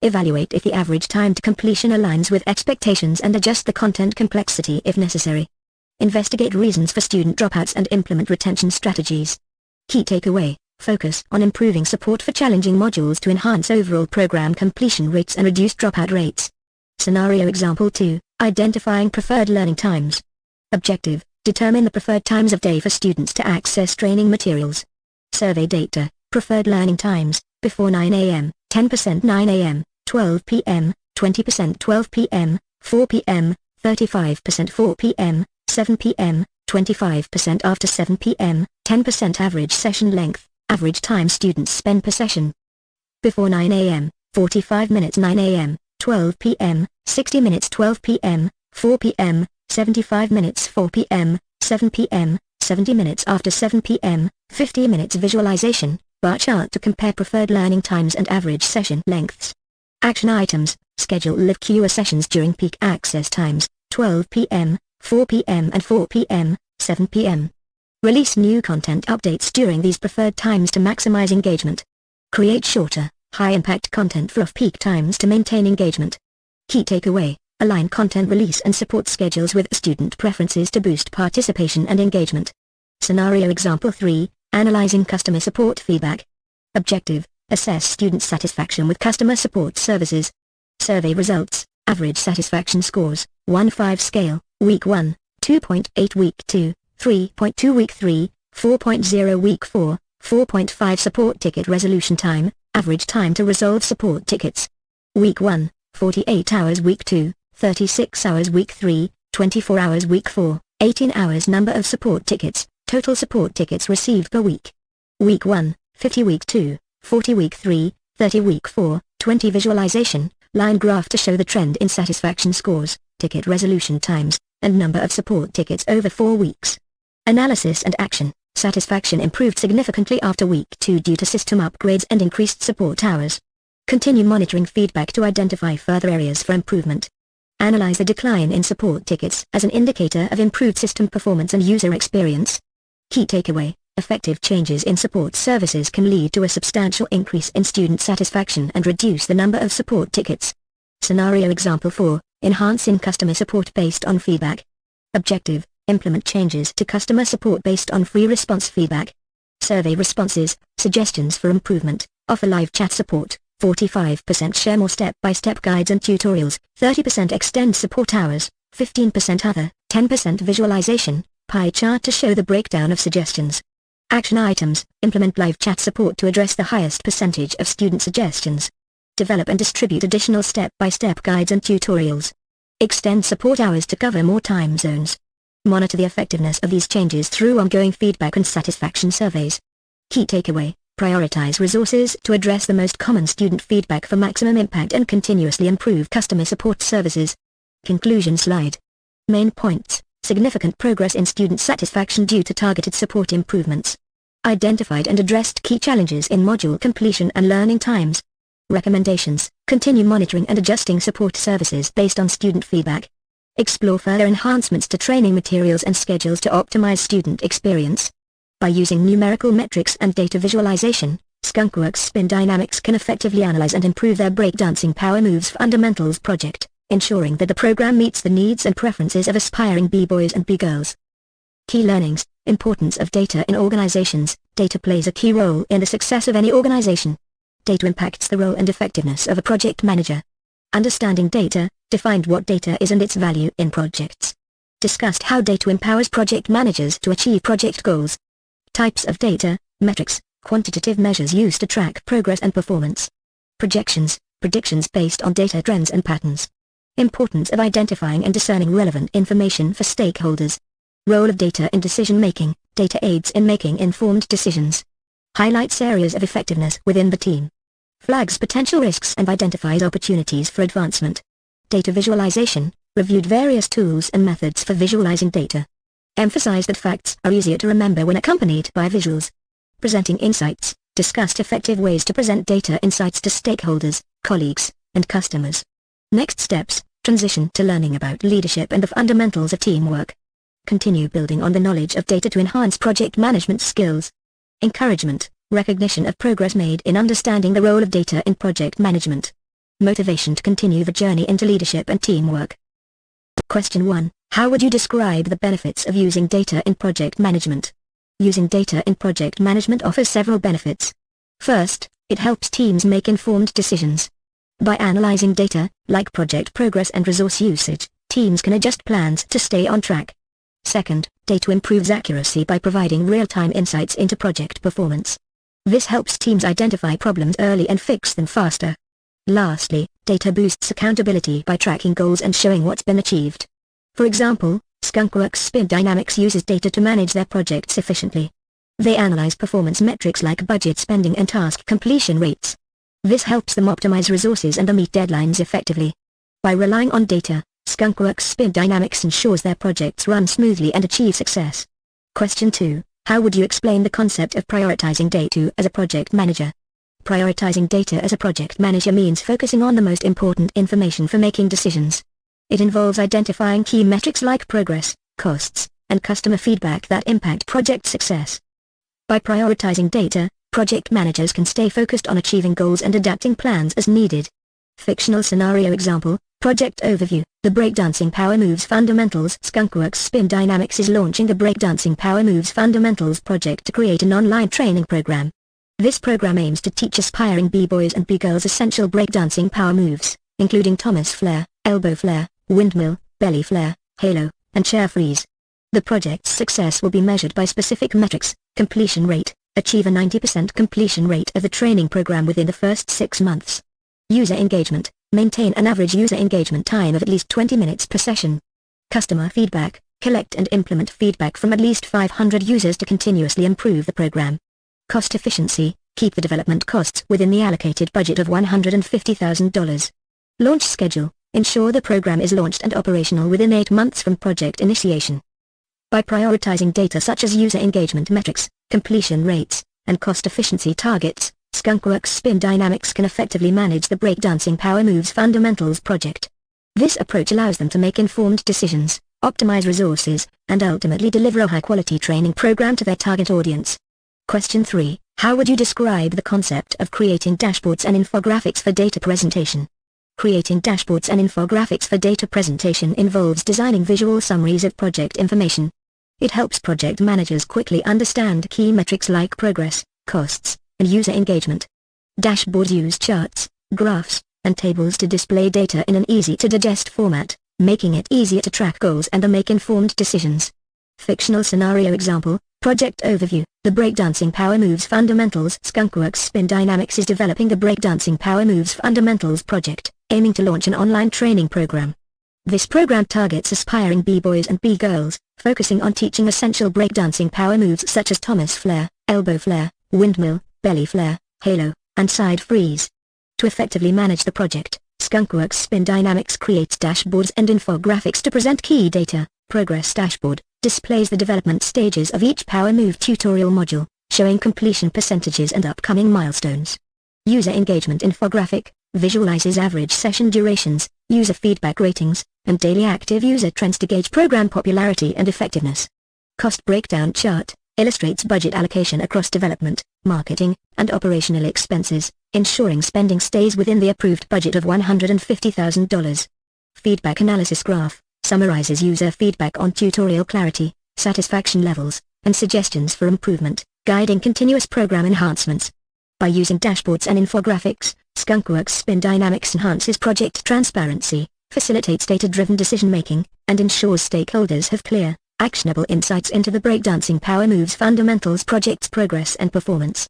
A: Evaluate if the average time to completion aligns with expectations and adjust the content complexity if necessary. Investigate reasons for student dropouts and implement retention strategies. Key takeaway, focus on improving support for challenging modules to enhance overall program completion rates and reduce dropout rates. Scenario Example 2, Identifying Preferred Learning Times. Objective, determine the preferred times of day for students to access training materials. Survey data, preferred learning times, before 9 a.m., 10% 9 a.m., 12 p.m., 20% 12 p.m., 4 p.m., 35% 4 p.m., 7 p.m., 25% after 7 p.m., 10% average session length, average time students spend per session. Before 9 a.m., 45 minutes 9 a.m., 12 p.m., 60 minutes 12 p.m., 4 p.m., 75 minutes 4 p.m., 7 p.m., 70 minutes after 7 p.m., 50 minutes visualization, bar chart to compare preferred learning times and average session lengths. Action items, schedule live QR sessions during peak access times, 12 p.m., 4 p.m. and 4 p.m., 7 p.m. Release new content updates during these preferred times to maximize engagement. Create shorter, high-impact content for off-peak times to maintain engagement. Key takeaway, align content release and support schedules with student preferences to boost participation and engagement. Scenario Example 3, Analyzing Customer Support Feedback. Objective, assess student satisfaction with customer support services. Survey results, average satisfaction scores, 1-5 scale, Week 1, 2.8 Week 2, 3.2 Week 3, 4.0 Week 4, 4.5 Support ticket resolution time, average time to resolve support tickets. Week 1, 48 hours Week 2, 36 hours Week 3, 24 hours Week 4, 18 hours Number of support tickets, total support tickets received per week. Week 1, 50 Week 2, 40 Week 3, 30 Week 4, 20 Visualization, line graph to show the trend in satisfaction scores, ticket resolution times, and number of support tickets over 4 weeks. Analysis and action, satisfaction improved significantly after Week 2 due to system upgrades and increased support hours. Continue monitoring feedback to identify further areas for improvement. Analyze the decline in support tickets as an indicator of improved system performance and user experience. Key takeaway, effective changes in support services can lead to a substantial increase in student satisfaction and reduce the number of support tickets. Scenario Example 4, Enhancing Customer Support Based on Feedback. Objective, implement changes to customer support based on free response feedback. Survey responses, suggestions for improvement, offer live chat support, 45% share more step-by-step guides and tutorials, 30% extend support hours, 15% other, 10% visualization, pie chart to show the breakdown of suggestions. Action items: implement live chat support to address the highest percentage of student suggestions. Develop and distribute additional step-by-step guides and tutorials. Extend support hours to cover more time zones. Monitor the effectiveness of these changes through ongoing feedback and satisfaction surveys. Key takeaway: prioritize resources to address the most common student feedback for maximum impact and continuously improve customer support services. Conclusion slide. Main points: significant progress in student satisfaction due to targeted support improvements. Identified and addressed key challenges in module completion and learning times. Recommendations: continue monitoring and adjusting support services based on student feedback. Explore further enhancements to training materials and schedules to optimize student experience. By using numerical metrics and data visualization, Skunkworks Spin Dynamics can effectively analyze and improve their Breakdancing Power Moves Fundamentals project, ensuring that the program meets the needs and preferences of aspiring b-boys and b-girls. Key learnings: importance of data in organizations. Data plays a key role in the success of any organization. Data impacts the role and effectiveness of a project manager. Understanding data, defined what data is and its value in projects. Discussed how data empowers project managers to achieve project goals. Types of data: metrics, quantitative measures used to track progress and performance. Projections, predictions based on data trends and patterns. Importance of identifying and discerning relevant information for stakeholders. Role of data in decision-making. Data aids in making informed decisions. Highlights areas of effectiveness within the team. Flags potential risks and identifies opportunities for advancement. Data visualization, reviewed various tools and methods for visualizing data. Emphasized that facts are easier to remember when accompanied by visuals. Presenting insights, discussed effective ways to present data insights to stakeholders, colleagues, and customers. Next steps: transition to learning about leadership and the fundamentals of teamwork. Continue building on the knowledge of data to enhance project management skills. Encouragement, recognition of progress made in understanding the role of data in project management. Motivation to continue the journey into leadership and teamwork. Question 1. How would you describe the benefits of using data in project management? Using data in project management offers several benefits. First, it helps teams make informed decisions. By analyzing data, like project progress and resource usage, teams can adjust plans to stay on track. Second, data improves accuracy by providing real-time insights into project performance. This helps teams identify problems early and fix them faster. Lastly, data boosts accountability by tracking goals and showing what's been achieved. For example, Skunkworks Spin Dynamics uses data to manage their projects efficiently. They analyze performance metrics like budget spending and task completion rates. This helps them optimize resources and meet deadlines effectively. By relying on data, Skunkworks Spin Dynamics ensures their projects run smoothly and achieve success. Question 2. How would you explain the concept of prioritizing data as a project manager? Prioritizing data as a project manager means focusing on the most important information for making decisions. It involves identifying key metrics like progress, costs, and customer feedback that impact project success. By prioritizing data, project managers can stay focused on achieving goals and adapting plans as needed. Fictional scenario example: Project Overview, the Breakdancing Power Moves Fundamentals. Skunkworks Spin Dynamics is launching the Breakdancing Power Moves Fundamentals project to create an online training program. This program aims to teach aspiring b-boys and b-girls essential breakdancing power moves, including Thomas Flare, Elbow Flare, Windmill, Belly Flare, Halo, and Chair Freeze. The project's success will be measured by specific metrics: completion rate, achieve a 90% completion rate of the training program within the first 6 months. User engagement, maintain an average user engagement time of at least 20 minutes per session. Customer feedback, collect and implement feedback from at least 500 users to continuously improve the program. Cost efficiency, keep the development costs within the allocated budget of $150,000. Launch schedule, ensure the program is launched and operational within 8 months from project initiation. By prioritizing data such as user engagement metrics, completion rates, and cost efficiency targets, Skunkworks Spin Dynamics can effectively manage the Breakdancing Power Moves Fundamentals project. This approach allows them to make informed decisions, optimize resources, and ultimately deliver a high-quality training program to their target audience. Question 3. How would you describe the concept of creating dashboards and infographics for data presentation? Creating dashboards and infographics for data presentation involves designing visual summaries of project information. It helps project managers quickly understand key metrics like progress, costs, and user engagement. Dashboards use charts, graphs, and tables to display data in an easy-to-digest format, making it easier to track goals and to make informed decisions. Fictional scenario example: Project Overview. The Breakdancing Power Moves Fundamentals. Skunkworks Spin Dynamics is developing the Breakdancing Power Moves Fundamentals project, aiming to launch an online training program. This program targets aspiring b-boys and b-girls, focusing on teaching essential breakdancing power moves such as Thomas flare, elbow flare, windmill, belly flare, halo, and side freeze. To effectively manage the project, Skunkworks Spin Dynamics creates dashboards and infographics to present key data. Progress dashboard displays the development stages of each power move tutorial module, showing completion percentages and upcoming milestones. User engagement infographic visualizes average session durations, user feedback ratings, and daily active user trends to gauge program popularity and effectiveness. Cost breakdown chart illustrates budget allocation across development, marketing, and operational expenses, ensuring spending stays within the approved budget of $150,000. Feedback analysis graph summarizes user feedback on tutorial clarity, satisfaction levels, and suggestions for improvement, guiding continuous program enhancements. By using dashboards and infographics, Skunkworks Spin Dynamics enhances project transparency, facilitates data-driven decision-making, and ensures stakeholders have clear, actionable insights into the Breakdancing Power Moves Fundamentals project's progress and performance.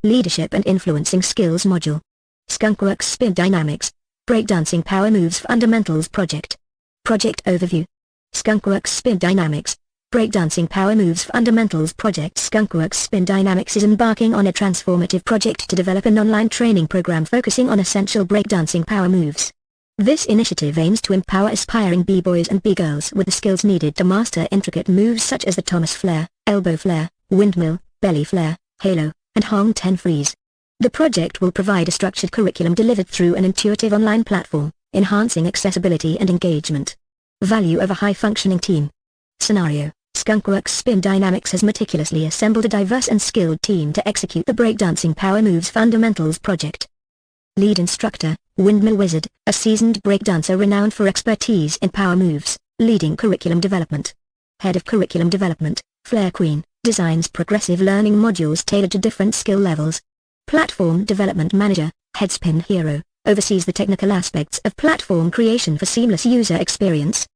A: Leadership and Influencing Skills Module. Skunkworks Spin Dynamics Breakdancing Power Moves Fundamentals Project. Project Overview. Skunkworks Spin Dynamics Breakdancing Power Moves Fundamentals Project. Skunkworks Spin Dynamics is embarking on a transformative project to develop an online training program focusing on essential breakdancing power moves. This initiative aims to empower aspiring b-boys and b-girls with the skills needed to master intricate moves such as the Thomas flare, elbow flare, windmill, belly flare, halo, and Hong 10 freeze. The project will provide a structured curriculum delivered through an intuitive online platform, enhancing accessibility and engagement. Value of a high-functioning team. Scenario: Skunkworks Spin Dynamics has meticulously assembled a diverse and skilled team to execute the Breakdancing Power Moves Fundamentals project. Lead instructor, Windmill Wizard, a seasoned breakdancer renowned for expertise in power moves, leading curriculum development. Head of Curriculum Development, Flare Queen, designs progressive learning modules tailored to different skill levels. Platform Development Manager, Headspin Hero, oversees the technical aspects of platform creation for seamless user experience.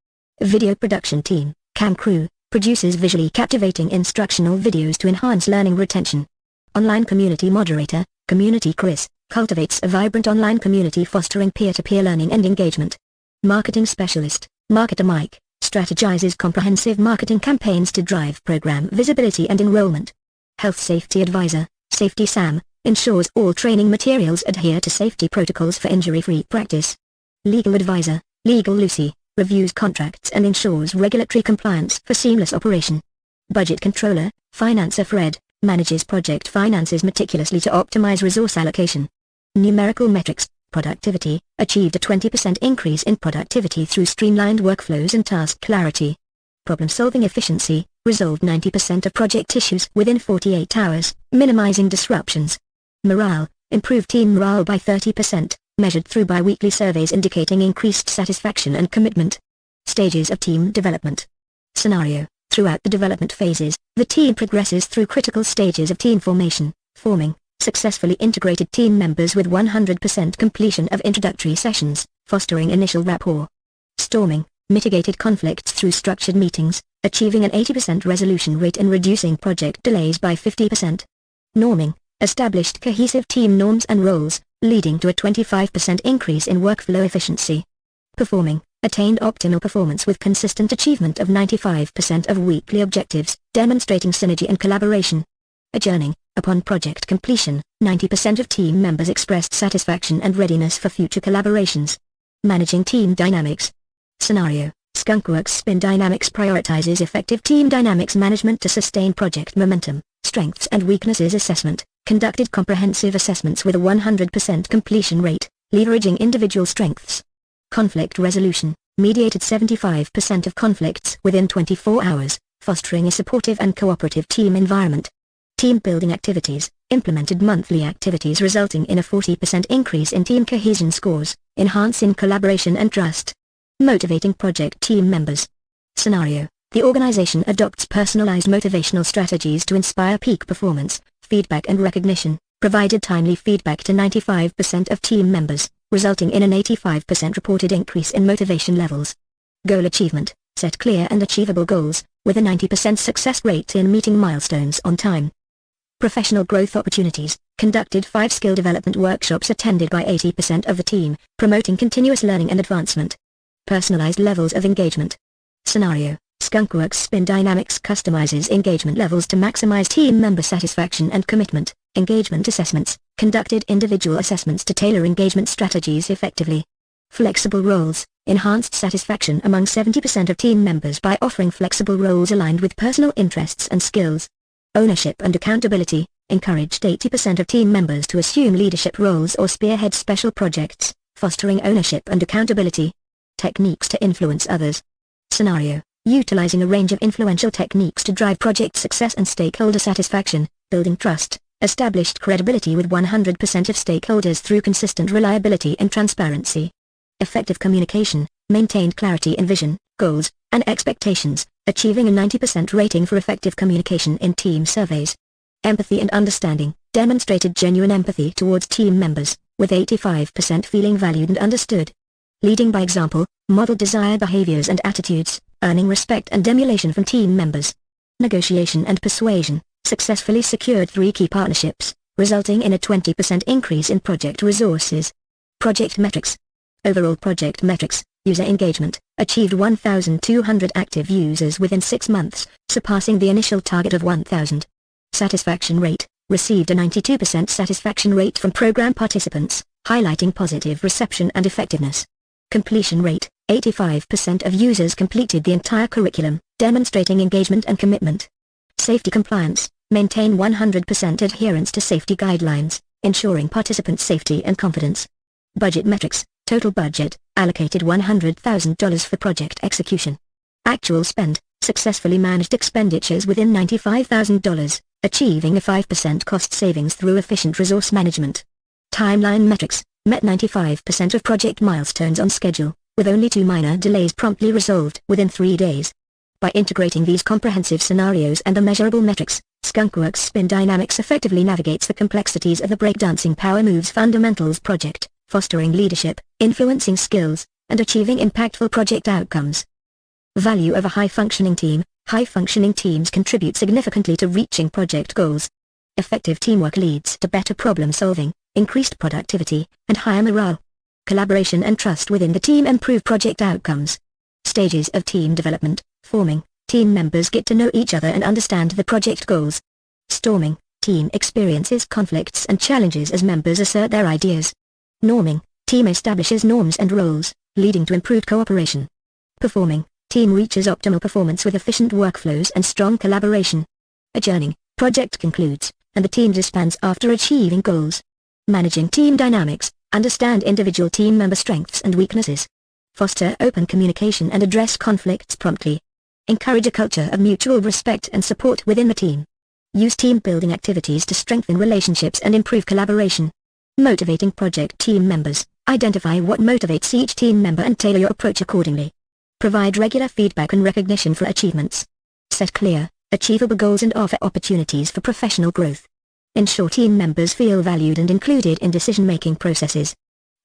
A: Video Production Team, Cam Crew, produces visually captivating instructional videos to enhance learning retention. Online Community Moderator, Community Chris, cultivates a vibrant online community fostering peer-to-peer learning and engagement. Marketing Specialist, Marketer Mike, strategizes comprehensive marketing campaigns to drive program visibility and enrollment. Health Safety Advisor, Safety Sam, ensures all training materials adhere to safety protocols for injury-free practice. Legal Advisor, Legal Lucy, reviews contracts and ensures regulatory compliance for seamless operation. Budget Controller, Financer Fred, manages project finances meticulously to optimize resource allocation. Numerical Metrics, Productivity, achieved a 20% increase in productivity through streamlined workflows and task clarity. Problem-solving efficiency, resolved 90% of project issues within 48 hours, minimizing disruptions. Morale, improved team morale by 30%, measured through bi-weekly surveys indicating increased satisfaction and commitment. Stages of team development. Scenario: throughout the development phases, the team progresses through critical stages of team formation, forming successfully integrated team members with 100% completion of introductory sessions, fostering initial rapport. Storming, mitigated conflicts through structured meetings, achieving an 80% resolution rate and reducing project delays by 50%. Norming, established cohesive team norms and roles, leading to a 25% increase in workflow efficiency. Performing, attained optimal performance with consistent achievement of 95% of weekly objectives, demonstrating synergy and collaboration. Adjourning, upon project completion, 90% of team members expressed satisfaction and readiness for future collaborations. Managing team dynamics. Scenario: Skunkworks Spin Dynamics prioritizes effective team dynamics management to sustain project momentum. Strengths and weaknesses assessment, conducted comprehensive assessments with a 100% completion rate, leveraging individual strengths. Conflict resolution, mediated 75% of conflicts within 24 hours, fostering a supportive and cooperative team environment. Team building activities, implemented monthly activities resulting in a 40% increase in team cohesion scores, enhancing collaboration and trust. Motivating project team members. Scenario: the organization adopts personalized motivational strategies to inspire peak performance, feedback and recognition, provided timely feedback to 95% of team members, resulting in an 85% reported increase in motivation levels. Goal achievement, set clear and achievable goals, with a 90% success rate in meeting milestones on time. Professional growth opportunities, conducted 5 skill development workshops attended by 80% of the team, promoting continuous learning and advancement. Personalized levels of engagement. Scenario: Skunkworks Spin Dynamics customizes engagement levels to maximize team member satisfaction and commitment. Engagement assessments, conducted individual assessments to tailor engagement strategies effectively. Flexible roles, enhanced satisfaction among 70% of team members by offering flexible roles aligned with personal interests and skills. Ownership and accountability, encouraged 80% of team members to assume leadership roles or spearhead special projects, fostering ownership and accountability. Techniques to influence others. Scenario: utilizing a range of influential techniques to drive project success and stakeholder satisfaction, building trust, established credibility with 100% of stakeholders through consistent reliability and transparency. Effective communication, maintained clarity in vision, goals, and expectations, achieving a 90% rating for effective communication in team surveys. Empathy and understanding, demonstrated genuine empathy towards team members, with 85% feeling valued and understood. Leading by example, modeled desired behaviors and attitudes, earning respect and emulation from team members. Negotiation and persuasion, successfully secured 3 key partnerships, resulting in a 20% increase in project resources. Project metrics. Overall project metrics, user engagement, achieved 1,200 active users within 6 months, surpassing the initial target of 1,000. Satisfaction rate, received a 92% satisfaction rate from program participants, highlighting positive reception and effectiveness. Completion rate, 85% of users completed the entire curriculum, demonstrating engagement and commitment. Safety compliance, maintain 100% adherence to safety guidelines, ensuring participant safety and confidence. Budget metrics, total budget, allocated $100,000 for project execution. Actual spend, successfully managed expenditures within $95,000, achieving a 5% cost savings through efficient resource management. Timeline metrics, met 95% of project milestones on schedule, with only 2 minor delays promptly resolved within 3 days. By integrating these comprehensive scenarios and the measurable metrics, Skunkworks Spin Dynamics effectively navigates the complexities of the Breakdancing Power Moves Fundamentals project, fostering leadership, influencing skills, and achieving impactful project outcomes. Value of a high-functioning team. High-functioning teams contribute significantly to reaching project goals. Effective teamwork leads to better problem-solving, increased productivity, and higher morale. Collaboration and trust within the team improve project outcomes. Stages of team development. Forming, team members get to know each other and understand the project goals. Storming, team experiences conflicts and challenges as members assert their ideas. Norming, team establishes norms and roles, leading to improved cooperation. Performing, team reaches optimal performance with efficient workflows and strong collaboration. Adjourning, project concludes, and the team disbands after achieving goals. Managing team dynamics, understand individual team member strengths and weaknesses. Foster open communication and address conflicts promptly. Encourage a culture of mutual respect and support within the team. Use team-building activities to strengthen relationships and improve collaboration. Motivating project team members, identify what motivates each team member and tailor your approach accordingly. Provide regular feedback and recognition for achievements. Set clear, achievable goals and offer opportunities for professional growth. Ensure team members feel valued and included in decision-making processes.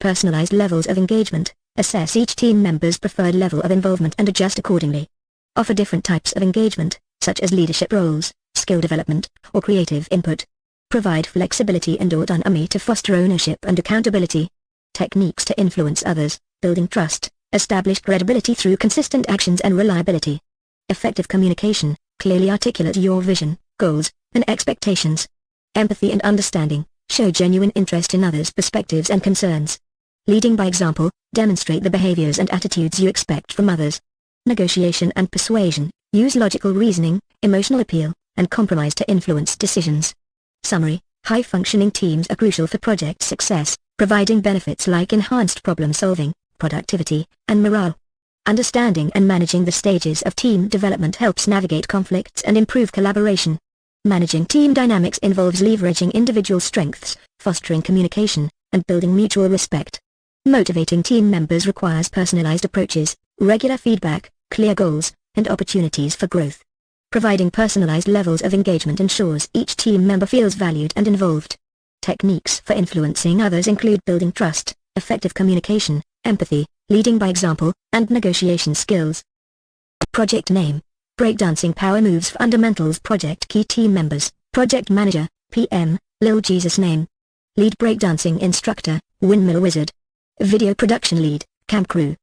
A: Personalized levels of engagement, assess each team member's preferred level of involvement and adjust accordingly. Offer different types of engagement, such as leadership roles, skill development, or creative input. Provide flexibility and autonomy to foster ownership and accountability. Techniques to influence others, building trust, establish credibility through consistent actions and reliability. Effective communication, clearly articulate your vision, goals, and expectations. Empathy and understanding, show genuine interest in others' perspectives and concerns. Leading by example, demonstrate the behaviors and attitudes you expect from others. Negotiation and persuasion, use logical reasoning, emotional appeal, and compromise to influence decisions. Summary, high-functioning teams are crucial for project success, providing benefits like enhanced problem-solving, productivity, and morale. Understanding and managing the stages of team development helps navigate conflicts and improve collaboration. Managing team dynamics involves leveraging individual strengths, fostering communication, and building mutual respect. Motivating team members requires personalized approaches, regular feedback, clear goals, and opportunities for growth. Providing personalized levels of engagement ensures each team member feels valued and involved. Techniques for influencing others include building trust, effective communication, empathy, leading by example, and negotiation skills. Project name. Breakdancing Power Moves Fundamentals Project Key Team Members, Project Manager, PM, Lil Jesus Name. Lead Breakdancing Instructor, Windmill Wizard. Video Production Lead, Camp Crew.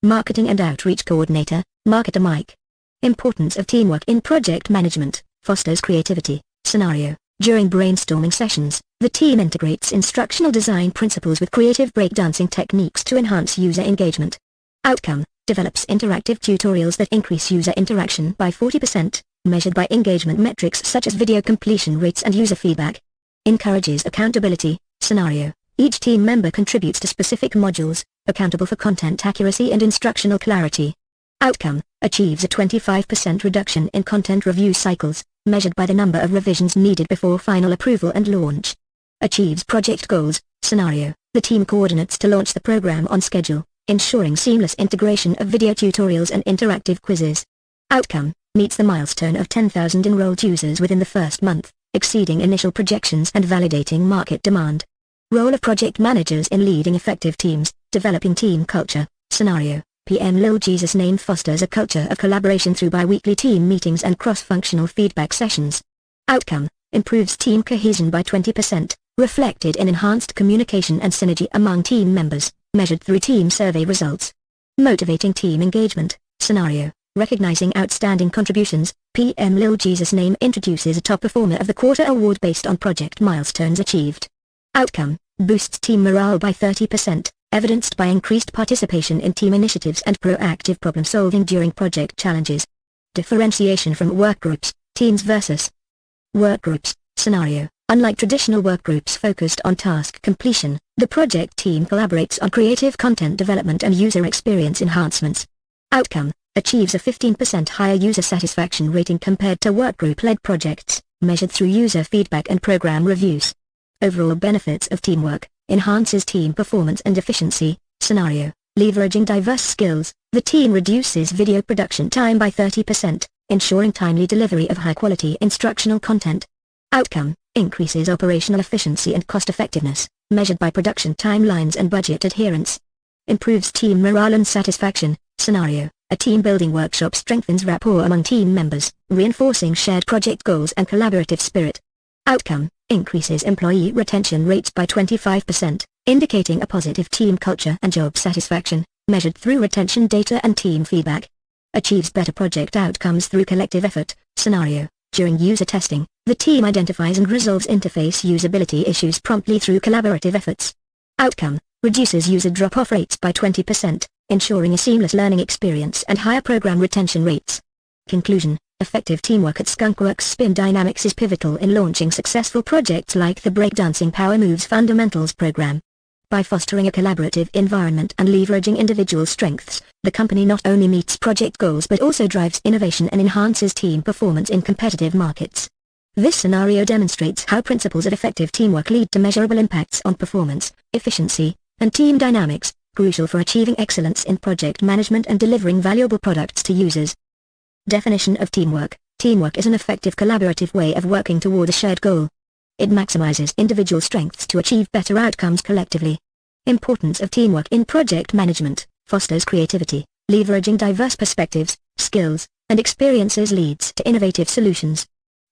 A: Marketing and Outreach Coordinator, Marketer Mike. Importance of teamwork in project management, fosters creativity. Scenario: during brainstorming sessions, the team integrates instructional design principles with creative breakdancing techniques to enhance user engagement. Outcome: develops interactive tutorials that increase user interaction by 40%, measured by engagement metrics such as video completion rates and user feedback. Encourages accountability. Scenario: each team member contributes to specific modules, accountable for content accuracy and instructional clarity. Outcome: achieves a 25% reduction in content review cycles, measured by the number of revisions needed before final approval and launch. Achieves project goals. Scenario: the team coordinates to launch the program on schedule, ensuring seamless integration of video tutorials and interactive quizzes. Outcome: meets the milestone of 10,000 enrolled users within the first month, exceeding initial projections and validating market demand. Role of project managers in leading effective teams, developing team culture. Scenario: PM Lil Jesus Name fosters a culture of collaboration through bi-weekly team meetings and cross-functional feedback sessions. Outcome: improves team cohesion by 20%, reflected in enhanced communication and synergy among team members, measured through team survey results. Motivating team engagement. Scenario: recognizing outstanding contributions, PM Lil Jesus Name introduces a Top Performer of the Quarter award based on project milestones achieved. Outcome: boosts team morale by 30%, evidenced by increased participation in team initiatives and proactive problem-solving during project challenges. Differentiation from workgroups, teams versus workgroups. Scenario: unlike traditional workgroups focused on task completion, the project team collaborates on creative content development and user experience enhancements. Outcome: achieves a 15% higher user satisfaction rating compared to workgroup-led projects, measured through user feedback and program reviews. Overall benefits of teamwork: enhances team performance and efficiency. Scenario: leveraging diverse skills, the team reduces video production time by 30%, ensuring timely delivery of high-quality instructional content. Outcome: increases operational efficiency and cost-effectiveness, measured by production timelines and budget adherence. Improves team morale and satisfaction. Scenario: a team-building workshop strengthens rapport among team members, reinforcing shared project goals and collaborative spirit. Outcome: increases employee retention rates by 25%, indicating a positive team culture and job satisfaction, measured through retention data and team feedback. Achieves better project outcomes through collective effort. Scenario: during user testing, the team identifies and resolves interface usability issues promptly through collaborative efforts. Outcome: reduces user drop-off rates by 20%, ensuring a seamless learning experience and higher program retention rates. Conclusion: effective teamwork at Skunkworks Spin Dynamics is pivotal in launching successful projects like the Breakdancing Power Moves Fundamentals program. By fostering a collaborative environment and leveraging individual strengths, the company not only meets project goals but also drives innovation and enhances team performance in competitive markets. This scenario demonstrates how principles of effective teamwork lead to measurable impacts on performance, efficiency, and team dynamics, crucial for achieving excellence in project management and delivering valuable products to users. Definition of teamwork: teamwork is an effective collaborative way of working toward a shared goal. It maximizes individual strengths to achieve better outcomes collectively. Importance of teamwork in project management: fosters creativity, leveraging diverse perspectives, skills, and experiences leads to innovative solutions.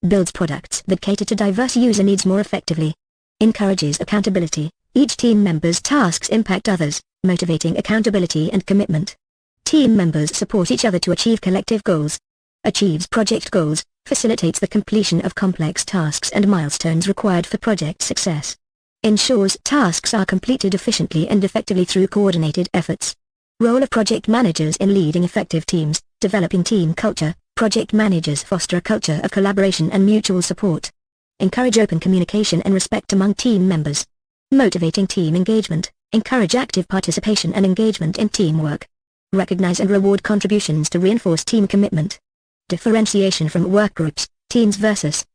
A: Builds products that cater to diverse user needs more effectively. Encourages accountability: each team member's tasks impact others, motivating accountability and commitment. Team members support each other to achieve collective goals. Achieves project goals: facilitates the completion of complex tasks and milestones required for project success. Ensures tasks are completed efficiently and effectively through coordinated efforts. Role of project managers in leading effective teams: developing team culture. Project managers foster a culture of collaboration and mutual support. Encourage open communication and respect among team members. Motivating team engagement: encourage active participation and engagement in teamwork. Recognize and reward contributions to reinforce team commitment. Differentiation from workgroups, teams versus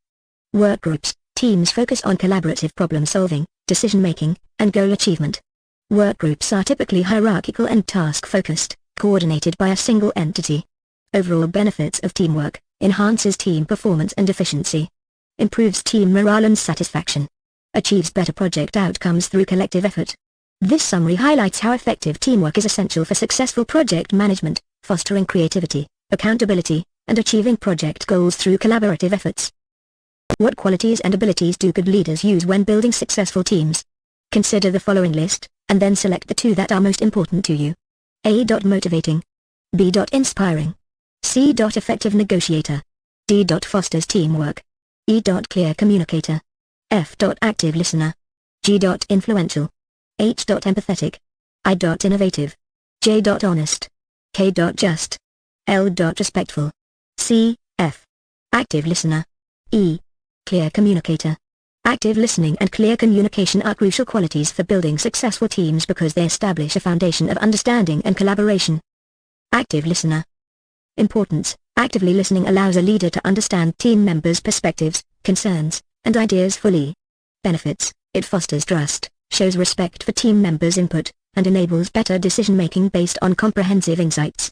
A: workgroups. Teams focus on collaborative problem-solving, decision-making, and goal achievement. Workgroups are typically hierarchical and task-focused, coordinated by a single entity. Overall benefits of teamwork: enhances team performance and efficiency. Improves team morale and satisfaction. Achieves better project outcomes through collective effort. This summary highlights how effective teamwork is essential for successful project management, fostering creativity, accountability, and achieving project goals through collaborative efforts. What qualities and abilities do good leaders use when building successful teams? Consider the following list, and then select the two that are most important to you. A. Motivating. B. Inspiring. C. Effective negotiator. D. Fosters teamwork. E. Clear communicator. F. Active listener. G. Influential. H. Empathetic. I. Innovative. J. Honest. K. Just. L. Respectful. C. F. Active listener. E. Clear communicator. Active listening and clear communication are crucial qualities for building successful teams because they establish a foundation of understanding and collaboration. Active listener. Importance: actively listening allows a leader to understand team members' perspectives, concerns, and ideas fully. Benefits: it fosters trust, shows respect for team members' input, and enables better decision-making based on comprehensive insights.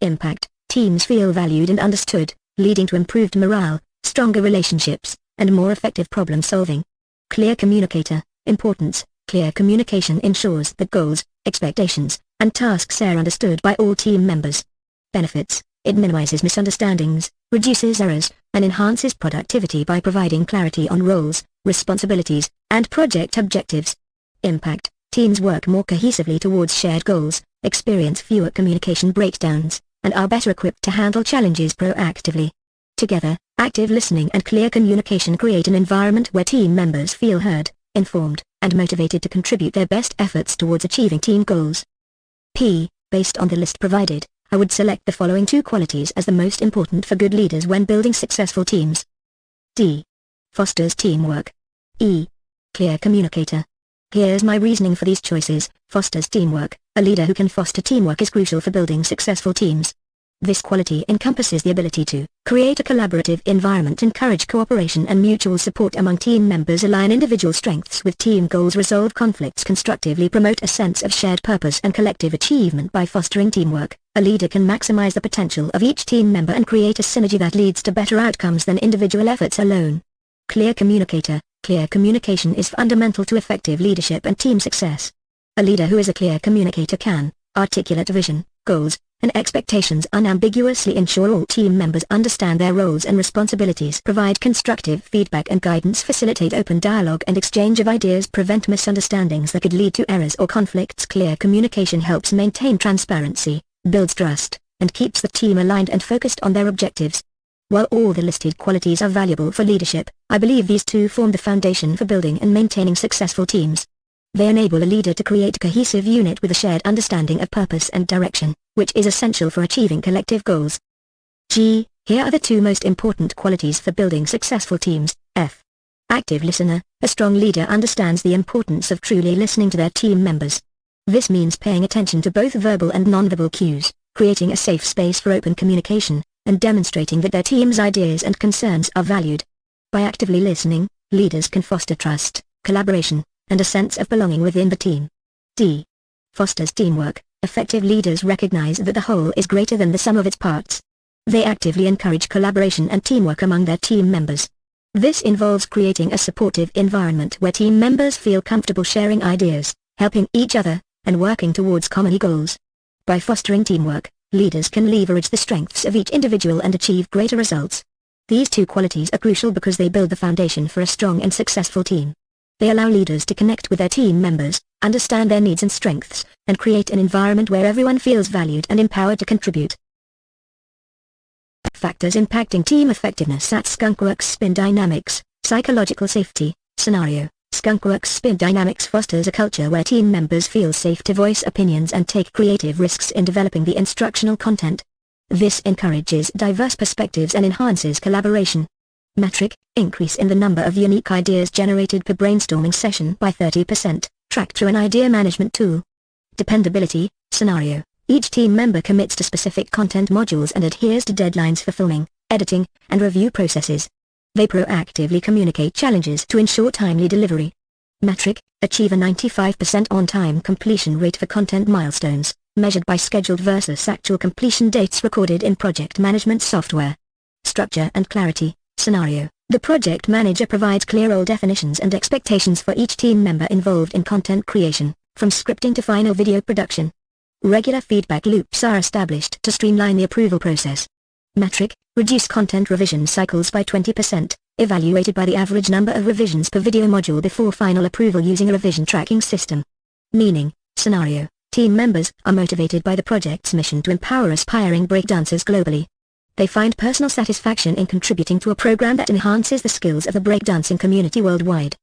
A: Impact: teams feel valued and understood, leading to improved morale, stronger relationships, and more effective problem-solving. Clear communicator. Importance: clear communication ensures that goals, expectations, and tasks are understood by all team members. Benefits: it minimizes misunderstandings, reduces errors, and enhances productivity by providing clarity on roles, responsibilities, and project objectives. Impact: teams work more cohesively towards shared goals, experience fewer communication breakdowns, and are better equipped to handle challenges proactively. Together, active listening and clear communication create an environment where team members feel heard, informed, and motivated to contribute their best efforts towards achieving team goals. Based on the list provided, I would select the following two qualities as the most important for good leaders when building successful teams. D. Fosters teamwork. E. Clear communicator. Here's my reasoning for these choices. Fosters teamwork. A leader who can foster teamwork is crucial for building successful teams. This quality encompasses the ability to create a collaborative environment, encourage cooperation and mutual support among team members, align individual strengths with team goals, resolve conflicts constructively, promote a sense of shared purpose and collective achievement. By fostering teamwork, a leader can maximize the potential of each team member and create a synergy that leads to better outcomes than individual efforts alone. Clear communicator. Clear communication is fundamental to effective leadership and team success. A leader who is a clear communicator can articulate vision, goals, and expectations unambiguously, ensure all team members understand their roles and responsibilities, provide constructive feedback and guidance, facilitate open dialogue and exchange of ideas, prevent misunderstandings that could lead to errors or conflicts. Clear communication helps maintain transparency, builds trust, and keeps the team aligned and focused on their objectives. While all the listed qualities are valuable for leadership, I believe these two form the foundation for building and maintaining successful teams. They enable a leader to create a cohesive unit with a shared understanding of purpose and direction, which is essential for achieving collective goals. Here are the two most important qualities for building successful teams. F. Active listener. A strong leader understands the importance of truly listening to their team members. This means paying attention to both verbal and nonverbal cues, creating a safe space for open communication, and demonstrating that their team's ideas and concerns are valued. By actively listening, leaders can foster trust, collaboration, and a sense of belonging within the team. D. Fosters teamwork. Effective leaders recognize that the whole is greater than the sum of its parts. They actively encourage collaboration and teamwork among their team members. This involves creating a supportive environment where team members feel comfortable sharing ideas, helping each other, and working towards common goals. By fostering teamwork, leaders can leverage the strengths of each individual and achieve greater results. These two qualities are crucial because they build the foundation for a strong and successful team. They allow leaders to connect with their team members, understand their needs and strengths, and create an environment where everyone feels valued and empowered to contribute. Factors impacting team effectiveness at Skunkworks. Spin dynamics. Psychological safety. Scenario. Skunkworks Spin Dynamics fosters a culture where team members feel safe to voice opinions and take creative risks in developing the instructional content. This encourages diverse perspectives and enhances collaboration. Metric: increase in the number of unique ideas generated per brainstorming session by 30%, tracked through an idea management tool. Dependability. Scenario: each team member commits to specific content modules and adheres to deadlines for filming, editing, and review processes. They proactively communicate challenges to ensure timely delivery. Metric: achieve a 95% on-time completion rate for content milestones, measured by scheduled versus actual completion dates recorded in project management software. Structure and clarity. Scenario: the project manager provides clear role definitions and expectations for each team member involved in content creation, from scripting to final video production. Regular feedback loops are established to streamline the approval process. Metric: Reduce content revision cycles by 20%, evaluated by the average number of revisions per video module before final approval using a revision tracking system. Meaning, scenario, team members are motivated by the project's mission to empower aspiring breakdancers globally. They find personal satisfaction in contributing to a program that enhances the skills of the breakdancing community worldwide.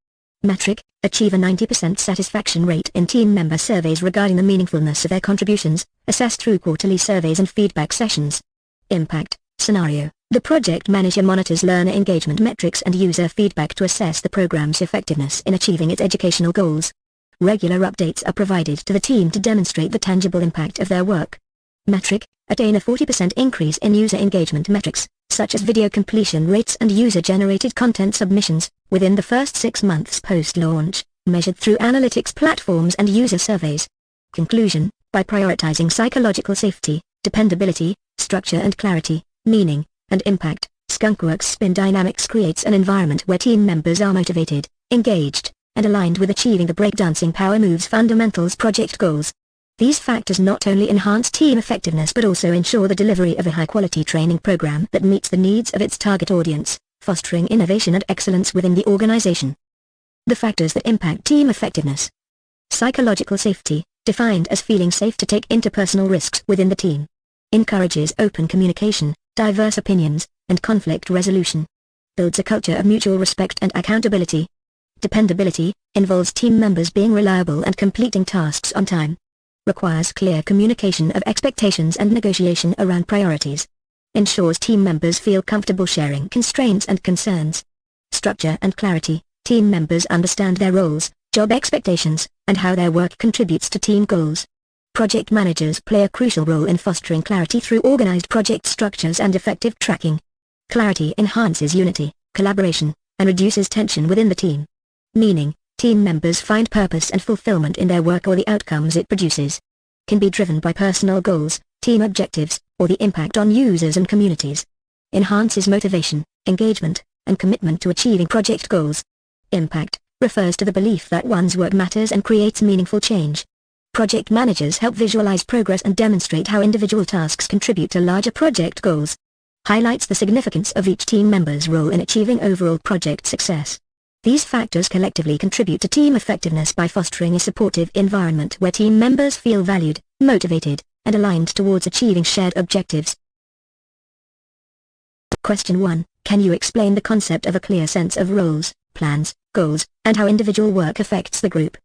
A: Metric, achieve a 90% satisfaction rate in team member surveys regarding the meaningfulness of their contributions, assessed through quarterly surveys and feedback sessions. Impact, scenario, the project manager monitors learner engagement metrics and user feedback to assess the program's effectiveness in achieving its educational goals. Regular updates are provided to the team to demonstrate the tangible impact of their work. Metric, attain a 40% increase in user engagement metrics, such as video completion rates and user-generated content submissions, within the first 6 months post-launch, measured through analytics platforms and user surveys. Conclusion, by prioritizing psychological safety, dependability, structure and clarity, meaning, and impact, Skunkworks Spin Dynamics creates an environment where team members are motivated, engaged, and aligned with achieving the Breakdancing Power Moves Fundamentals project goals. These factors not only enhance team effectiveness but also ensure the delivery of a high-quality training program that meets the needs of its target audience, fostering innovation and excellence within the organization. The factors that impact team effectiveness. Psychological safety, defined as feeling safe to take interpersonal risks within the team. Encourages open communication, diverse opinions, and conflict resolution. Builds a culture of mutual respect and accountability. Dependability, involves team members being reliable and completing tasks on time. Requires clear communication of expectations and negotiation around priorities. Ensures team members feel comfortable sharing constraints and concerns. Structure and clarity, team members understand their roles, job expectations, and how their work contributes to team goals. Project managers play a crucial role in fostering clarity through organized project structures and effective tracking. Clarity enhances unity, collaboration, and reduces tension within the team. Meaning, team members find purpose and fulfillment in their work or the outcomes it produces. Can be driven by personal goals, team objectives, or the impact on users and communities. Enhances motivation, engagement, and commitment to achieving project goals. Impact, refers to the belief that one's work matters and creates meaningful change. Project managers help visualize progress and demonstrate how individual tasks contribute to larger project goals. Highlights the significance of each team member's role in achieving overall project success. These factors collectively contribute to team effectiveness by fostering a supportive environment where team members feel valued, motivated, and aligned towards achieving shared objectives. Question 1. Can you explain the concept of a clear sense of roles, plans, goals, and how individual work affects the group?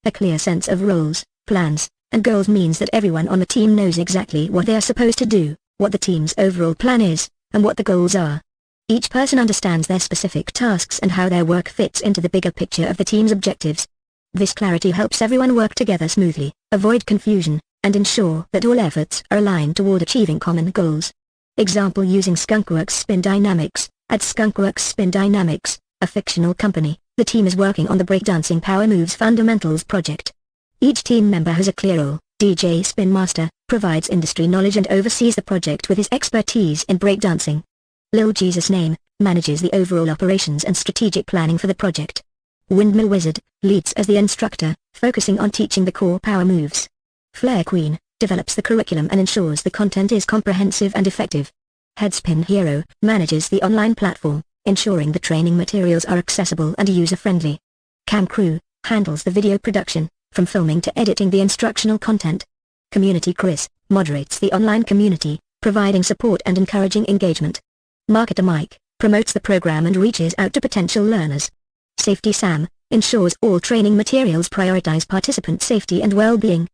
A: A clear sense of roles, plans, and goals means that everyone on the team knows exactly what they are supposed to do, what the team's overall plan is, and what the goals are. Each person understands their specific tasks and how their work fits into the bigger picture of the team's objectives. This clarity helps everyone work together smoothly, avoid confusion, and ensure that all efforts are aligned toward achieving common goals. Example using Skunkworks Spin Dynamics. At Skunkworks Spin Dynamics, a fictional company, the team is working on the Breakdancing Power Moves Fundamentals project. Each team member has a clear role. DJ Spin Master provides industry knowledge and oversees the project with his expertise in breakdancing. Lil Jesus Name manages the overall operations and strategic planning for the project. Windmill Wizard leads as the instructor, focusing on teaching the core power moves. Flare Queen develops the curriculum and ensures the content is comprehensive and effective. Headspin Hero manages the online platform, ensuring the training materials are accessible and user-friendly. Cam Crew handles the video production, from filming to editing the instructional content. Community Chris moderates the online community, providing support and encouraging engagement. Marketer Mike promotes the program and reaches out to potential learners. Safety Sam ensures all training materials prioritize participant safety and well-being.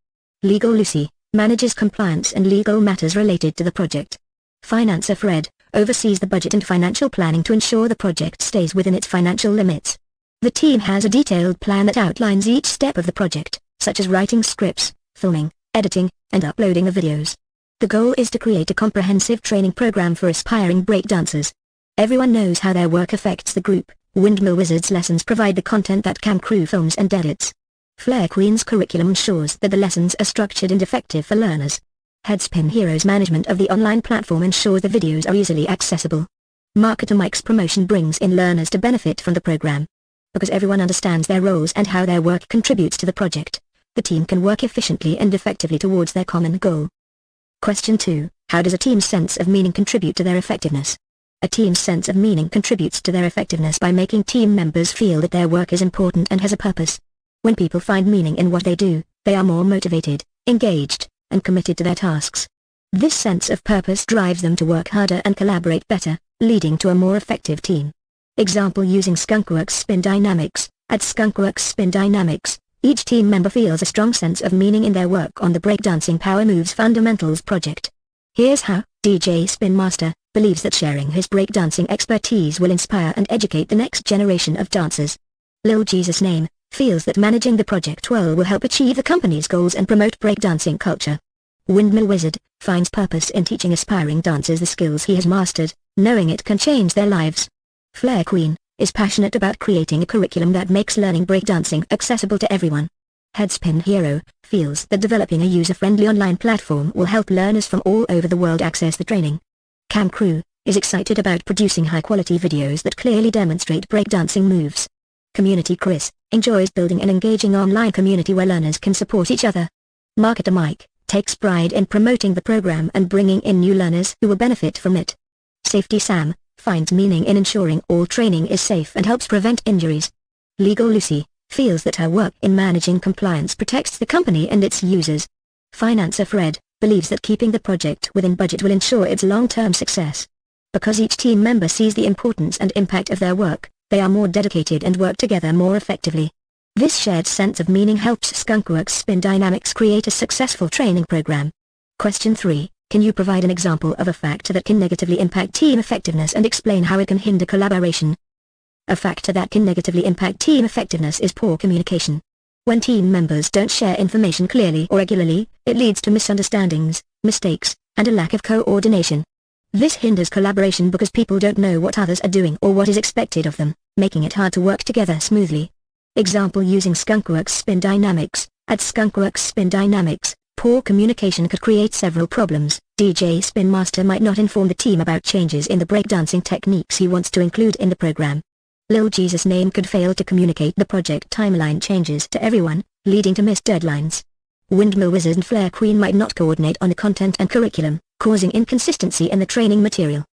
A: Legal Lucy manages compliance and legal matters related to the project. Financer Fred oversees the budget and financial planning to ensure the project stays within its financial limits. The team has a detailed plan that outlines each step of the project, such as writing scripts, filming, editing, and uploading the videos. The goal is to create a comprehensive training program for aspiring breakdancers. Everyone knows how their work affects the group. Windmill Wizard's lessons provide the content that Cam Crew films and edits. Flare Queen's curriculum ensures that the lessons are structured and effective for learners. Headspin Hero's management of the online platform ensures the videos are easily accessible. Marketer Mike's promotion brings in learners to benefit from the program. Because everyone understands their roles and how their work contributes to the project, the team can work efficiently and effectively towards their common goal. Question 2. How does a team's sense of meaning contribute to their effectiveness? A team's sense of meaning contributes to their effectiveness by making team members feel that their work is important and has a purpose. When people find meaning in what they do, they are more motivated, engaged, and committed to their tasks. This sense of purpose drives them to work harder and collaborate better, leading to a more effective team. Example using Skunkworks Spin Dynamics. At Skunkworks Spin Dynamics, each team member feels a strong sense of meaning in their work on the Breakdancing Power Moves Fundamentals project. Here's how. DJ Spin Master believes that sharing his breakdancing expertise will inspire and educate the next generation of dancers. Lil Jesus Name feels that managing the project well will help achieve the company's goals and promote breakdancing culture. Windmill Wizard finds purpose in teaching aspiring dancers the skills he has mastered, knowing it can change their lives. Flare Queen is passionate about creating a curriculum that makes learning breakdancing accessible to everyone. Headspin Hero feels that developing a user-friendly online platform will help learners from all over the world access the training. Cam Crew is excited about producing high-quality videos that clearly demonstrate breakdancing moves. Community Chris enjoys building an engaging online community where learners can support each other. Marketer Mike takes pride in promoting the program and bringing in new learners who will benefit from it. Safety Sam finds meaning in ensuring all training is safe and helps prevent injuries. Legal Lucy feels that her work in managing compliance protects the company and its users. Financer Fred believes that keeping the project within budget will ensure its long-term success. Because each team member sees the importance and impact of their work, they are more dedicated and work together more effectively. This shared sense of meaning helps Skunkworks Spin Dynamics create a successful training program. Question 3. Can you provide an example of a factor that can negatively impact team effectiveness and explain how it can hinder collaboration? A factor that can negatively impact team effectiveness is poor communication. When team members don't share information clearly or regularly, it leads to misunderstandings, mistakes, and a lack of coordination. This hinders collaboration because people don't know what others are doing or what is expected of them, making it hard to work together smoothly. Example using Skunkworks Spin Dynamics. At Skunkworks Spin Dynamics, poor communication could create several problems. DJ Spin Master might not inform the team about changes in the breakdancing techniques he wants to include in the program. Lil Jesus Name could fail to communicate the project timeline changes to everyone, leading to missed deadlines. Windmill Wizard and Flare Queen might not coordinate on the content and curriculum, causing inconsistency in the training material.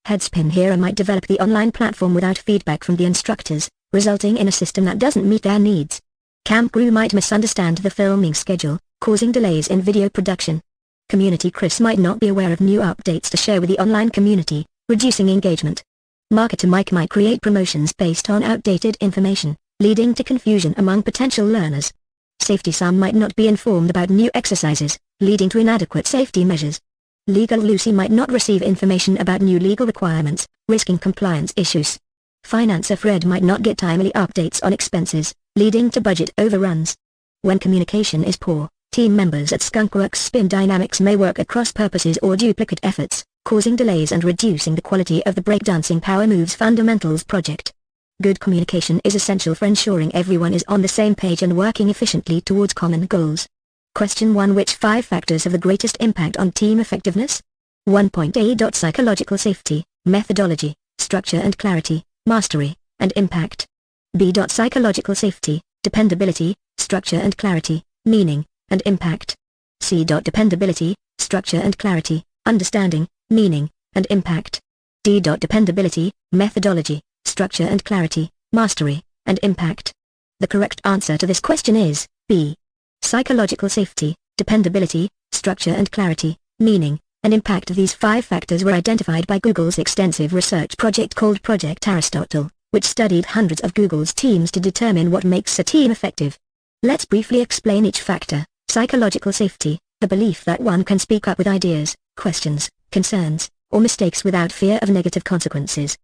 A: Headspin Hero might develop the online platform without feedback from the instructors, resulting in a system that doesn't meet their needs. Cam Crew might misunderstand the filming schedule, causing delays in video production. Community Chris might not be aware of new updates to share with the online community, reducing engagement. Marketer Mike might create promotions based on outdated information, leading to confusion among potential learners. Safety Sam might not be informed about new exercises, leading to inadequate safety measures. Legal Lucy might not receive information about new legal requirements, risking compliance issues. Financer Fred might not get timely updates on expenses, leading to budget overruns. When communication is poor, team members at Skunkworks Spin Dynamics may work at cross purposes or duplicate efforts, causing delays and reducing the quality of the Breakdancing Power Moves Fundamentals project. Good communication is essential for ensuring everyone is on the same page and working efficiently towards common goals. Question 1. Which 5 factors have the greatest impact on team effectiveness? 1.A. Psychological safety, methodology, structure and clarity, mastery, and impact. B. Psychological safety, dependability, structure and clarity, meaning, and impact. C. Dependability, structure and clarity, understanding, meaning, and impact. D. Dependability, methodology, structure and clarity, mastery, and impact. The correct answer to this question is B. Psychological safety, dependability, structure and clarity, meaning, and impact. These 5 factors were identified by Google's extensive research project called Project Aristotle, which studied hundreds of Google's teams to determine what makes a team effective. Let's briefly explain each factor. Psychological safety, the belief that one can speak up with ideas, questions, concerns, or mistakes without fear of negative consequences.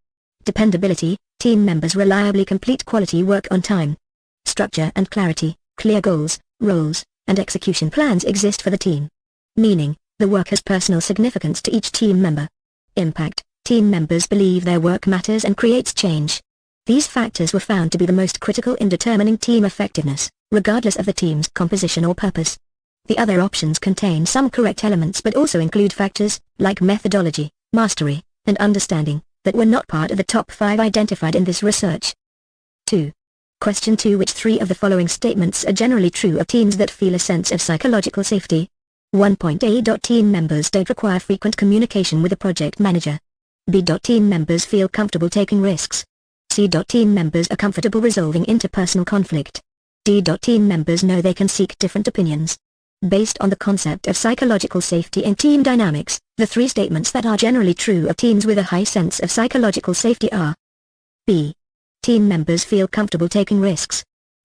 A: Dependability, team members reliably complete quality work on time. Structure and clarity, clear goals, roles, and execution plans exist for the team. Meaning, the work has personal significance to each team member. Impact, team members believe their work matters and creates change. These factors were found to be the most critical in determining team effectiveness, regardless of the team's composition or purpose. The other options contain some correct elements but also include factors, like methodology, mastery, and understanding, that were not part of the top 5 identified in this research. 2. Question 2. Which 3 of the following statements are generally true of teams that feel a sense of psychological safety? 1.A. Team members don't require frequent communication with a project manager. B. Team members feel comfortable taking risks. C. Team members are comfortable resolving interpersonal conflict. D. Team members know they can seek different opinions. Based on the concept of psychological safety in team dynamics, the three statements that are generally true of teams with a high sense of psychological safety are: B. Team members feel comfortable taking risks.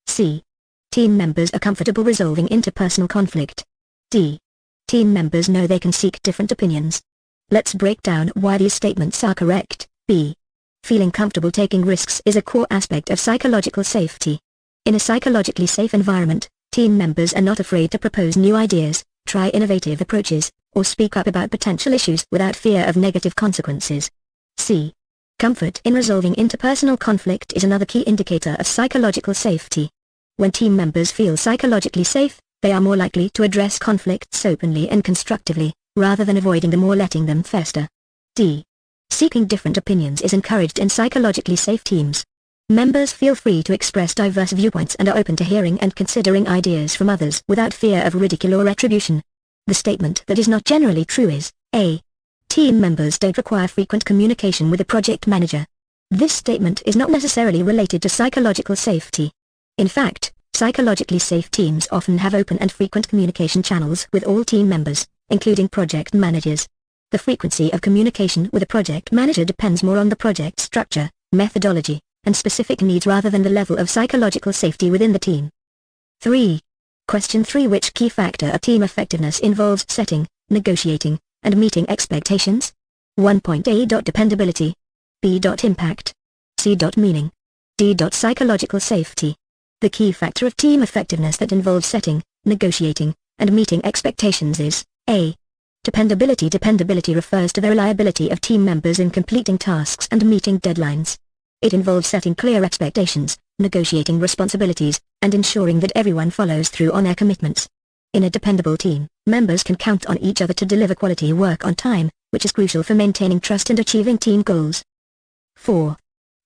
A: C. Team members are comfortable resolving interpersonal conflict. D. Team members know they can seek different opinions. Let's break down why these statements are correct. B. Feeling comfortable taking risks is a core aspect of psychological safety. In a psychologically safe environment, team members are not afraid to propose new ideas, try innovative approaches, or speak up about potential issues without fear of negative consequences. C. Comfort in resolving interpersonal conflict is another key indicator of psychological safety. When team members feel psychologically safe, they are more likely to address conflicts openly and constructively, rather than avoiding them or letting them fester. D. Seeking different opinions is encouraged in psychologically safe teams. Members feel free to express diverse viewpoints and are open to hearing and considering ideas from others without fear of ridicule or retribution. The statement that is not generally true is: A. Team members don't require frequent communication with a project manager. This statement is not necessarily related to psychological safety. In fact, psychologically safe teams often have open and frequent communication channels with all team members, including project managers. The frequency of communication with a project manager depends more on the project structure, methodology, and specific needs rather than the level of psychological safety within the team. 3. Question 3. Which key factor of team effectiveness involves setting, negotiating, and meeting expectations? 1.A. Dependability. B. Impact. C. Meaning. D. Psychological safety. The key factor of team effectiveness that involves setting, negotiating, and meeting expectations is: A. Dependability. Dependability refers to the reliability of team members in completing tasks and meeting deadlines. It involves setting clear expectations, negotiating responsibilities, and ensuring that everyone follows through on their commitments. In a dependable team, members can count on each other to deliver quality work on time, which is crucial for maintaining trust and achieving team goals. 4.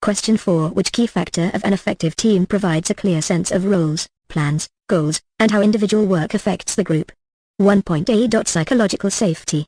A: Question 4. Which key factor of an effective team provides a clear sense of roles, plans, goals, and how individual work affects the group? 1.A. Psychological safety.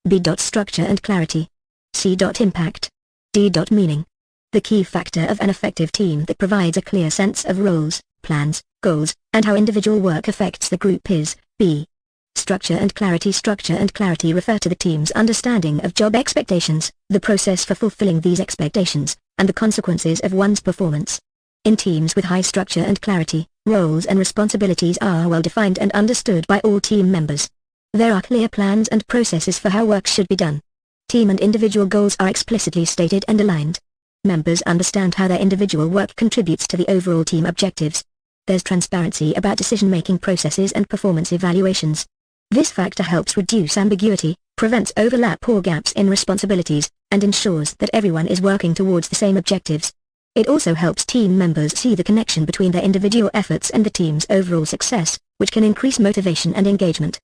A: B. Structure and clarity. C. Impact. D. Meaning. The key factor of an effective team that provides a clear sense of roles, plans, goals, and how individual work affects the group is: B. Structure and clarity. Structure and clarity refer to the team's understanding of job expectations, the process for fulfilling these expectations, and the consequences of one's performance. In teams with high structure and clarity, roles and responsibilities are well defined and understood by all team members. There are clear plans and processes for how work should be done. Team and individual goals are explicitly stated and aligned. Members understand how their individual work contributes to the overall team objectives. There's transparency about decision-making processes and performance evaluations. This factor helps reduce ambiguity, prevents overlap or gaps in responsibilities, and ensures that everyone is working towards the same objectives. It also helps team members see the connection between their individual efforts and the team's overall success, which can increase motivation and engagement.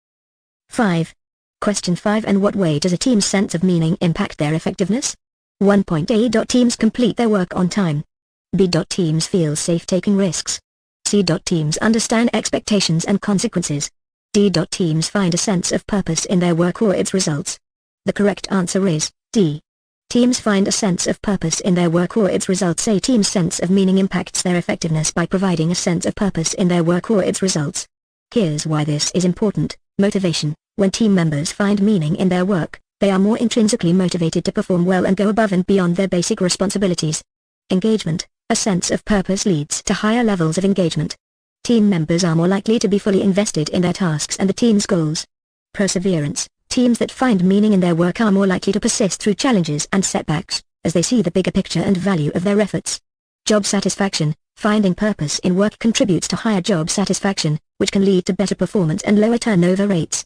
A: 5. Question 5. In what way does a team's sense of meaning impact their effectiveness? 1.A. Teams complete their work on time. B. Teams feel safe taking risks. C. Teams understand expectations and consequences. D. Teams find a sense of purpose in their work or its results. The correct answer is D. Teams find a sense of purpose in their work or its results. A team's sense of meaning impacts their effectiveness by providing a sense of purpose in their work or its results. Here's why this is important. Motivation. When team members find meaning in their work, they are more intrinsically motivated to perform well and go above and beyond their basic responsibilities. Engagement. A sense of purpose leads to higher levels of engagement. Team members are more likely to be fully invested in their tasks and the team's goals. Perseverance. Teams that find meaning in their work are more likely to persist through challenges and setbacks, as they see the bigger picture and value of their efforts. Job satisfaction. Finding purpose in work contributes to higher job satisfaction, which can lead to better performance and lower turnover rates.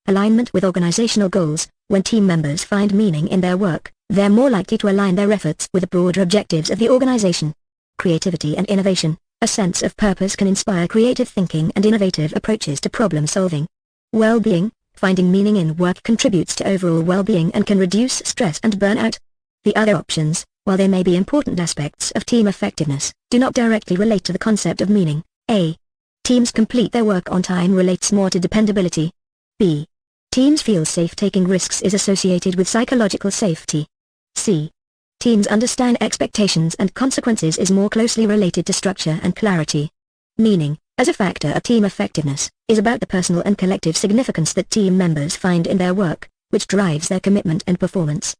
A: Alignment with organizational goals. When team members find meaning in their work, they're more likely to align their efforts with the broader objectives of the organization. Creativity and innovation. A sense of purpose can inspire creative thinking and innovative approaches to problem solving. Well-being. Finding meaning in work contributes to overall well-being and can reduce stress and burnout. The other options, while they may be important aspects of team effectiveness, do not directly relate to the concept of meaning. A. Teams complete their work on time relates more to dependability. B. Teams feel safe taking risks is associated with psychological safety. C. Teams understand expectations and consequences is more closely related to structure and clarity. Meaning, as a factor of team effectiveness, is about the personal and collective significance that team members find in their work, which drives their commitment and performance.